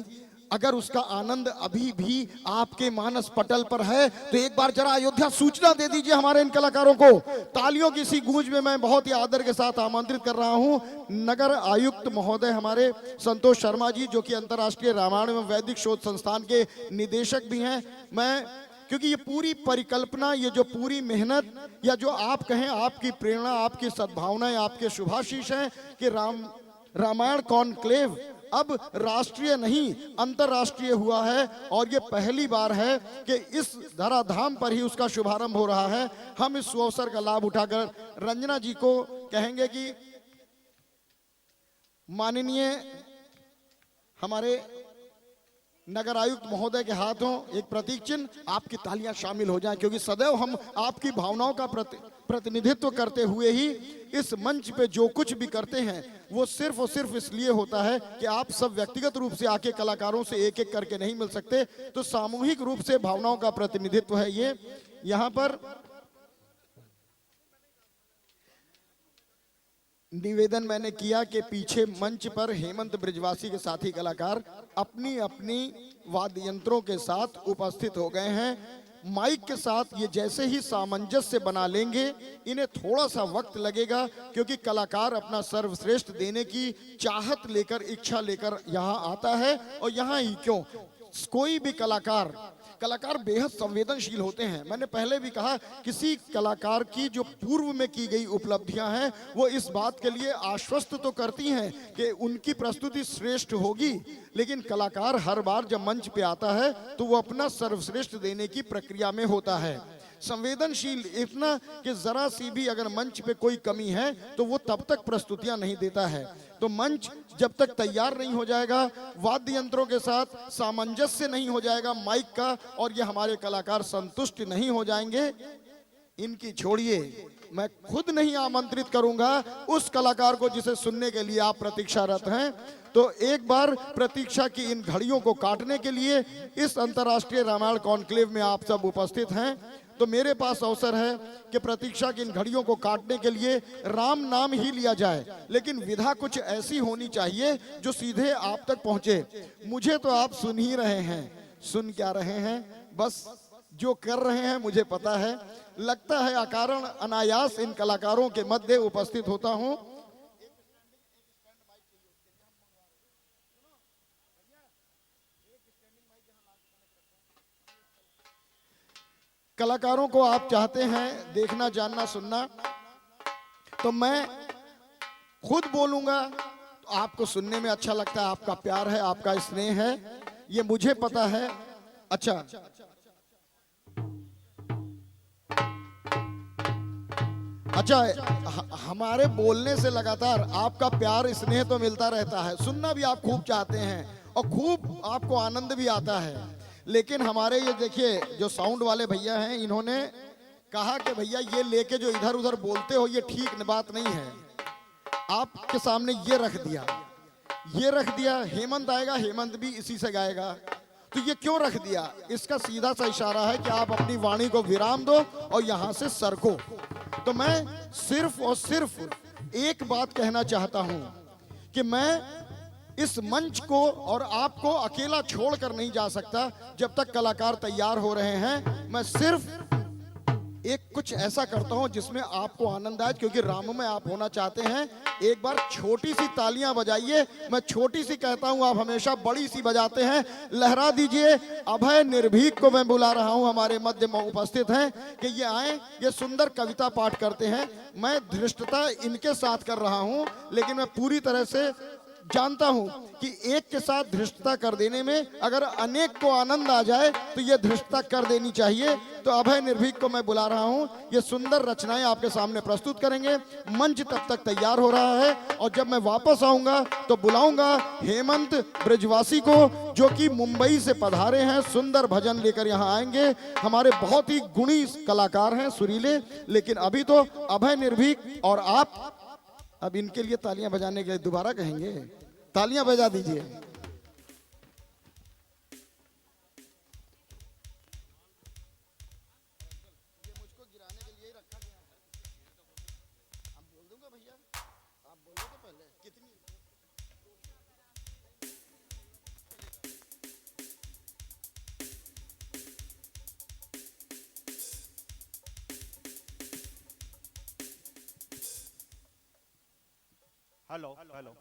अगर उसका आनंद अभी भी आपके मानस पटल पर है तो एक बार जरा अयोध्या सूचना दे दीजिए हमारे इन कलाकारों को। तालियों की इसी गूंज में मैं बहुत ही आदर के साथ आमंत्रित कर रहा हूं नगर आयुक्त महोदय हमारे संतोष शर्मा जी, जो कि अंतर्राष्ट्रीय रामायण एवं वैदिक शोध संस्थान के निदेशक भी हैं। मैं क्योंकि ये पूरी परिकल्पना, ये जो पूरी मेहनत, या जो आप कहें आपकी प्रेरणा, आपकी सद्भावनाएं, आपके शुभाशीष हैं कि रामायण कॉन्क्लेव अब राष्ट्रीय नहीं अंतर्राष्ट्रीय हुआ है। और ये पहली बार है कि इस धराधाम पर ही उसका शुभारंभ हो रहा है। हम इस अवसर का लाभ उठाकर रंजना जी को कहेंगे कि माननीय हमारे नगर आयुक्त महोदय के हाथों एक प्रतीक चिन्ह, आपकी तालियां शामिल हो जाएं, क्योंकि सदैव हम आपकी भावनाओं का प्रतिनिधित्व करते हुए ही इस मंच पे जो कुछ भी करते हैं वो सिर्फ और सिर्फ इसलिए होता है कि आप सब व्यक्तिगत रूप से आके कलाकारों से एक एक करके नहीं मिल सकते, तो सामूहिक रूप से भावनाओं का प्रतिनिधित्व है ये। यहाँ पर निवेदन मैंने किया कि पीछे मंच पर हेमंत ब्रिजवासी के साथी कलाकार अपनी अपनी वाद्य यंत्रों के साथ उपस्थित हो गए हैं। माइक के साथ ये जैसे ही सामंजस्य बना लेंगे, इन्हें थोड़ा सा वक्त लगेगा क्योंकि कलाकार अपना सर्वश्रेष्ठ देने की चाहत लेकर, इच्छा लेकर यहाँ आता है। और यहाँ ही क्यों, कोई भी कलाकार बेहद संवेदनशील होते हैं। मैंने पहले भी कहा, किसी कलाकार की जो पूर्व में की गई उपलब्धियां हैं वो इस बात के लिए आश्वस्त तो करती हैं कि उनकी प्रस्तुति श्रेष्ठ होगी, लेकिन कलाकार हर बार जब मंच पे आता है तो वो अपना सर्वश्रेष्ठ देने की प्रक्रिया में होता है। संवेदनशील इतना कि जरा सी भी अगर मंच पे कोई कमी है तो वो तब तक प्रस्तुतियां नहीं देता है। तो मंच जब तक तैयार नहीं हो जाएगा, वाद्य यंत्रों के साथ सामंजस्य नहीं हो जाएगा माइक का, और ये हमारे कलाकार संतुष्ट नहीं हो जाएंगे, इनकी छोड़िए, मैं खुद नहीं आमंत्रित करूंगा उस कलाकार को जिसे सुनने के लिए आप प्रतीक्षारत हैं। तो एक बार प्रतीक्षा की इन घड़ियों को काटने के लिए इस अंतर्राष्ट्रीय रामायण कॉन्क्लेव में आप सब उपस्थित हैं, तो मेरे पास अवसर है कि प्रतीक्षा की इन घड़ियों को काटने के लिए राम नाम ही लिया जाए, लेकिन विधा कुछ ऐसी होनी चाहिए जो सीधे आप तक पहुंचे। मुझे तो आप सुन ही रहे हैं, सुन क्या रहे हैं, बस जो कर रहे हैं मुझे पता है। लगता है अकारण अनायास इन कलाकारों के मध्य उपस्थित होता हूं। कलाकारों को आप चाहते हैं देखना, जानना, सुनना, तो मैं खुद बोलूंगा तो आपको सुनने में अच्छा लगता है। आपका प्यार है, आपका स्नेह है, ये मुझे पता है। अच्छा, हमारे बोलने से लगातार आपका प्यार स्नेह तो मिलता रहता है, सुनना भी आप खूब चाहते हैं और खूब आपको आनंद भी आता है। लेकिन हमारे ये देखिए जो साउंड वाले भैया हैं, इन्होंने कहा कि भैया ये लेके जो इधर उधर बोलते हो ये ठीक बात नहीं है। आपके सामने ये रख दिया ये रख दिया, हेमंत आएगा, हेमंत भी इसी से गाएगा। तो ये क्यों रख दिया? इसका सीधा सा इशारा है कि आप अपनी वाणी को विराम दो और यहां से सरको। तो मैं सिर्फ और सिर्फ एक बात कहना चाहता हूं कि मैं इस मंच को और आपको अकेला छोड़कर नहीं जा सकता जब तक कलाकार तैयार हो रहे हैं। मैं सिर्फ एक कुछ ऐसा करता हूं जिसमें आपको आनंद आए, क्योंकि राम में आप होना चाहते हैं। एक बार छोटी सी तालियां बजाइए। मैं छोटी सी कहता हूं, आप हमेशा बड़ी सी बजाते हैं। लहरा दीजिए। अभय निर्भीक को मैं बुला रहा हूं, हमारे मध्य में उपस्थित हैं कि ये आए, ये सुंदर कविता पाठ करते हैं। मैं धृष्टता इनके साथ कर रहा हूं, लेकिन मैं पूरी तरह से जानता हूं कि एक के साथ धृष्टता कर देने में अगर अनेक को आनंद आ जाए तो ये धृष्टता कर देनी चाहिए। तो अभय निर्भीक को मैं बुला रहा हूं, ये सुंदर रचनाएं आपके सामने प्रस्तुत करेंगे। मंच तब तक तैयार हो रहा है और जब मैं वापस आऊंगा तो बुलाऊंगा हेमंत ब्रजवासी को, जो कि मुंबई से पधारे हैं। सुंदर भजन लेकर यहां आएंगे। हमारे बहुत ही गुणी कलाकार हैं, सुरीले। लेकिन अभी तो अभय निर्भीक और आप अब इनके लिए तालियां बजाने के लिए दोबारा कहेंगे। तालियां बजा दीजिए। मुझको गिराने के लिए रखा गया है। अब बोल दूंगा भैया, आप बोलो तो पहले कितनी। हेलो हेलो,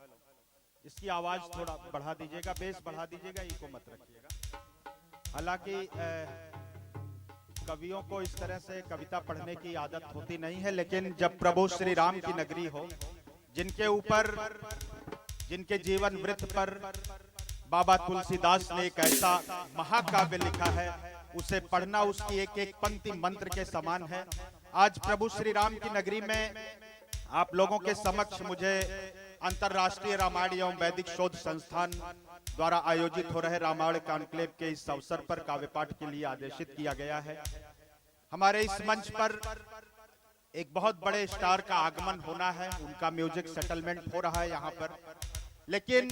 इसकी आवाज थोड़ा बढ़ा दीजिएगा, बेस बढ़ा दीजिएगा, इको मत रखिएगा। हालांकि कवियों को इस तरह से कविता पढ़ने की आदत होती नहीं है, लेकिन जब प्रभु श्री राम की नगरी हो, जिनके ऊपर, जिनके जीवन वृत्त पर बाबा तुलसीदास ने एक ऐसा महाकाव्य लिखा है, उसे पढ़ना उसकी एक एक पंक्ति मंत्र के समान है। आज प्रभु श्री राम की नगरी में आप लोगों के समक्ष मुझे अंतर्राष्ट्रीय रामायण एवं वैदिक शोध संस्थान द्वारा आयोजित हो रहे रामायण कॉन्क्लेव के इस अवसर पर काव्य पाठ के लिए आदेशित किया गया है। हमारे इस मंच पर एक बहुत बड़े स्टार का आगमन होना है, उनका म्यूजिक सेटलमेंट हो रहा है यहाँ पर, लेकिन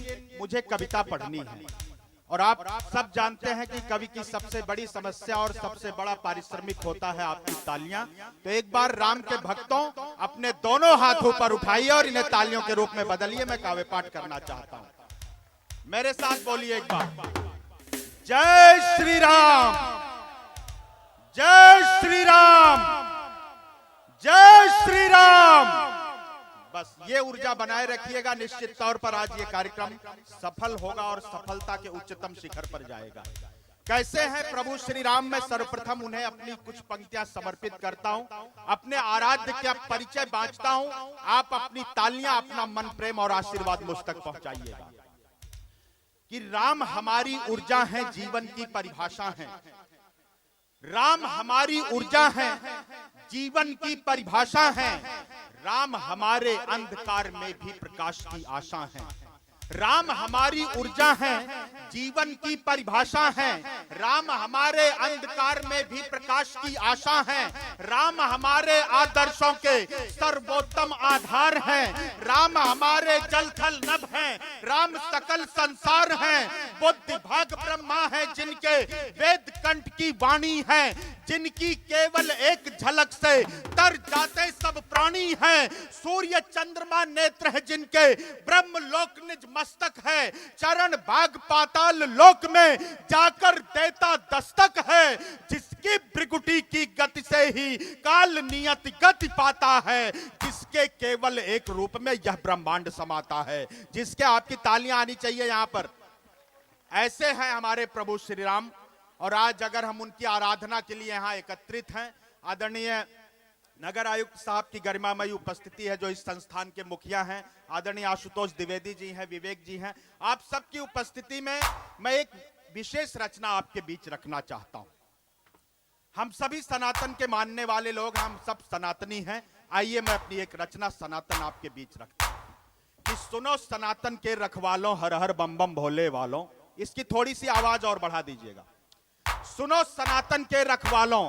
मुझे कविता पढ़नी है। और आप सब जानते हैं कि कवि की सबसे बड़ी समस्या और सबसे बड़ा पारिश्रमिक होता है आपकी तालियां। तो एक बार राम के भक्तों अपने दोनों हाथ ऊपर उठाइए और इन्हें तालियों के रूप में बदलिए। मैं काव्य पाठ करना चाहता हूं। मेरे साथ बोलिए एक बार, जय श्री राम, जय श्री राम, जय श्री राम। बस ये ऊर्जा बनाए रखिएगा। निश्चित तौर पर आज ये कार्यक्रम सफल होगा और सफलता के उच्चतम शिखर पर जाएगा। कैसे हैं प्रभु श्री राम? मैं सर्वप्रथम उन्हें अपनी कुछ पंक्तियां समर्पित करता हूं, अपने आराध्य का परिचय बांटता हूं। आप अपनी तालियां, अपना मन प्रेम और आशीर्वाद मुझ तक पहुंचाइएगा कि राम हमारी ऊर्जा है, जीवन की परिभाषा है। राम हमारी ऊर्जा है, जीवन की परिभाषा है। राम हमारे अंधकार में भी प्रकाश की आशा है। राम हमारी ऊर्जा है, जीवन की परिभाषा है। राम हमारे अंधकार में भी प्रकाश की आशा है। राम हमारे आदर्शों के सर्वोत्तम आधार हैं। राम हमारे जल थल नभ हैं। राम सकल संसार हैं। बुद्धि भाग ब्रह्मा है, जिनके वेद कंठ की वाणी है, जिनकी केवल एक झलक से तर जाते सब प्राणी हैं। सूर्य चंद्रमा नेत्र है, जिनके ब्रह्म लोक निज मस्तक है। चरण भाग पाताल लोक में जाकर देता दस्तक है। जिसकी भृगुटी की गति से ही काल नियत गति पाता है। जिसके केवल एक रूप में यह ब्रह्मांड समाता है। जिसके आपकी तालियां आनी चाहिए यहाँ पर। ऐसे हैं हमारे प्रभु श्री राम। और आज अगर हम उनकी आराधना के लिए यहाँ एकत्रित हैं, आदरणीय नगर आयुक्त साहब की गरिमामयी उपस्थिति है, जो इस संस्थान के मुखिया हैं, आदरणीय आशुतोष द्विवेदी जी हैं, विवेक जी हैं, आप सबकी उपस्थिति में मैं एक विशेष रचना आपके बीच रखना चाहता हूं। हम सभी सनातन के मानने वाले लोग, हम सब सनातनी हैं। आइए मैं अपनी एक रचना सनातन आपके बीच रखता हूं कि सुनो सनातन के रखवालों, हर हर बम बम भोले वालों। इसकी थोड़ी सी आवाज और बढ़ा दीजिएगा। सुनो सनातन के रखवालों,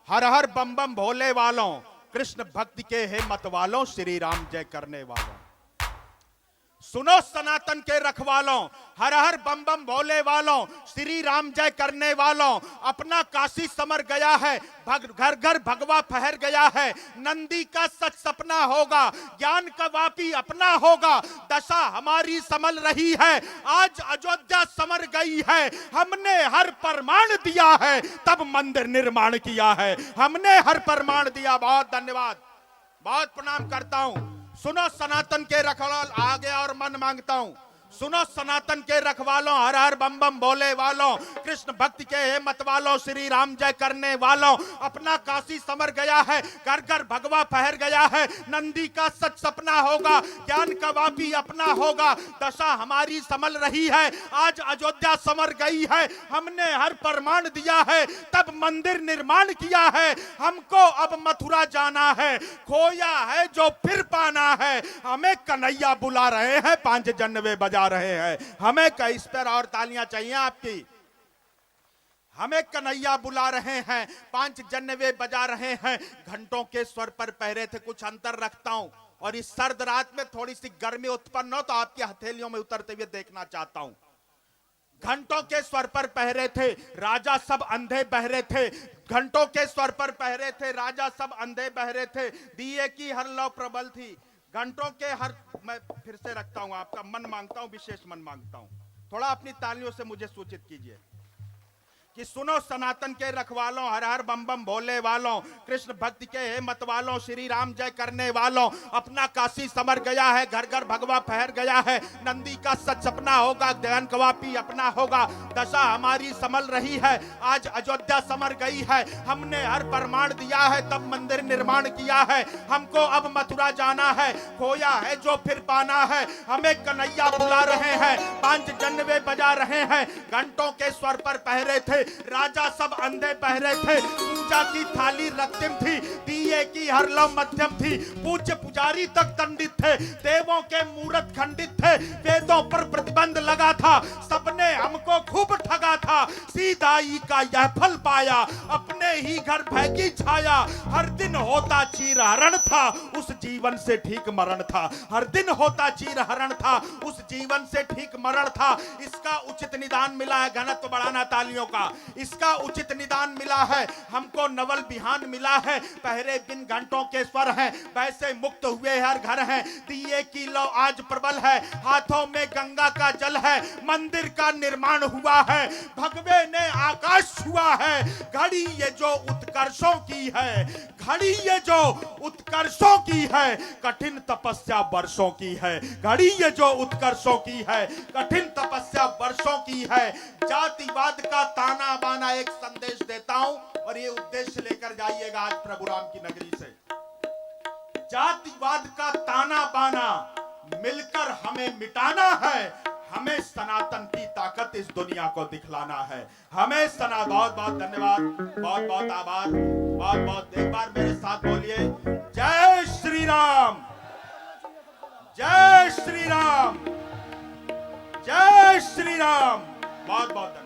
हर हर बम बम भोले वालों, कृष्ण भक्ति के हे मत वालों, श्री राम जय करने वालों। सुनो सनातन के रखवालों, हर हर बम बम भोले वालों, श्री राम जय करने वालों, अपना काशी समर गया है, घर घर भगवा फहर गया है, नंदी का सच सपना होगा, ज्ञान का वापी अपना होगा, दशा हमारी संभल रही है, आज अयोध्या समर गई है, हमने हर प्रमाण दिया है, तब मंदिर निर्माण किया है, हमने हर प्रमाण दिया। बहुत धन्यवाद, बहुत प्रणाम करता हूं। सुनो सनातन के रखवालों, आगे और मन मांगता हूं। सुनो सनातन के रखवालों, हर हर बम बम भोले वालों, कृष्ण भक्ति के हे मत वालों, श्री राम जय करने वालों, अपना काशी समर गया है, घर घर भगवा फहर गया है, नंदी का सच सपना होगा, ज्ञान का वापी अपना होगा, दशा हमारी संभल रही है, आज अयोध्या समर गई है, हमने हर प्रमाण दिया है, तब मंदिर निर्माण किया है, हमको अब मथुरा जाना है, खोया है जो फिर पाना है, हमें कन्हैया बुला रहे हैं, 5 जन्नवे बजा रहे हैं, हमें इस पर और तालियां चाहिए आपकी। हमें कन्हैया बुला रहे हैं, 5 जन्नवे बजा रहे हैं, घंटों के स्वर पर पहरे थे, कुछ अंतर रखता हूं, और इस सर्द रात में थोड़ी सी गर्मी उत्पन्न हो तो आपकी हथेलियों में उतरते हुए देखना चाहता हूं। घंटों के स्वर पर पहरे थे, राजा सब अंधे बहरे थे, घंटों के स्वर पर पहरे थे, राजा सब अंधे बहरे थे, दिए की हर लौ प्रबल थी, घंटों के हर, मैं फिर से रखता हूं, आपका मन मांगता हूं, विशेष मन मांगता हूं, थोड़ा अपनी तालियों से मुझे सूचित कीजिए कि सुनो सनातन के रखवालों, हर हर बम बम भोले वालों, कृष्ण भक्ति के हे मत वालों, श्री राम जय करने वालों, अपना काशी समर गया है, घर घर भगवा फहर गया है, नंदी का सच सपना होगा, ध्यान कवापी अपना होगा, दशा हमारी संभल रही है, आज अयोध्या समर गई है, हमने हर प्रमाण दिया है, तब मंदिर निर्माण किया है, हमको अब मथुरा जाना है, खोया है जो फिर पाना है, हमें कन्हैया बुला रहे हैं, 5 जन्नवे बजा रहे हैं, घंटों के स्वर पर पहरे थे, राजा सब अंधे पहरे थे, पूजा की थाली रक्तिम थी, दिए की हर लौ मध्यम थी, पूज्य पुजारी तक दंडित थे, देवों के मूरत खंडित थे, वेदों पर प्रतिबंध लगा था, सबने हमको खूब ठगा था, सीधाई का यह फल पाया, अपने ही घर भय की छाया, हर दिन होता चीर हरण था, उस जीवन से ठीक मरण था, हर दिन होता चीर हरण था, उस जीवन से ठीक मरण था, इसका उचित निदान मिला है, घनत्व बढ़ाना तालियों का, इसका उचित निदान मिला है, हमको नवल बिहान मिला है, पहरे बिन घंटों के स्वर हैं, वैसे मुक्त हुए हर घर हैं, दिए की लौ आज प्रबल है, हाथों में गंगा का जल है, मंदिर का निर्माण हुआ है, भगवे ने आकाश छुआ है, घड़ी ये जो उत्कर्षों की है, घड़ी ये जो उत्कर्षों की है, कठिन तपस्या वर्षों की है, घड़ी ये जो उत्कर्षों की है, कठिन तपस्या वर्षों की है, जातिवाद का ताना बाना एक संदेश देता हूं, और ये उद्देश्य लेकर जाइएगा आज प्रभु राम की नगरी से, जातिवाद का ताना बाना मिलकर हमें मिटाना है, हमें सनातन की ताकत इस दुनिया को दिखलाना है, हमें बहुत बहुत धन्यवाद, बहुत बहुत आभार, बहुत बहुत, एक बार मेरे साथ बोलिए, जय श्री राम, जय श्री राम, जय श्री राम, बहुत बहुत धन्यवाद।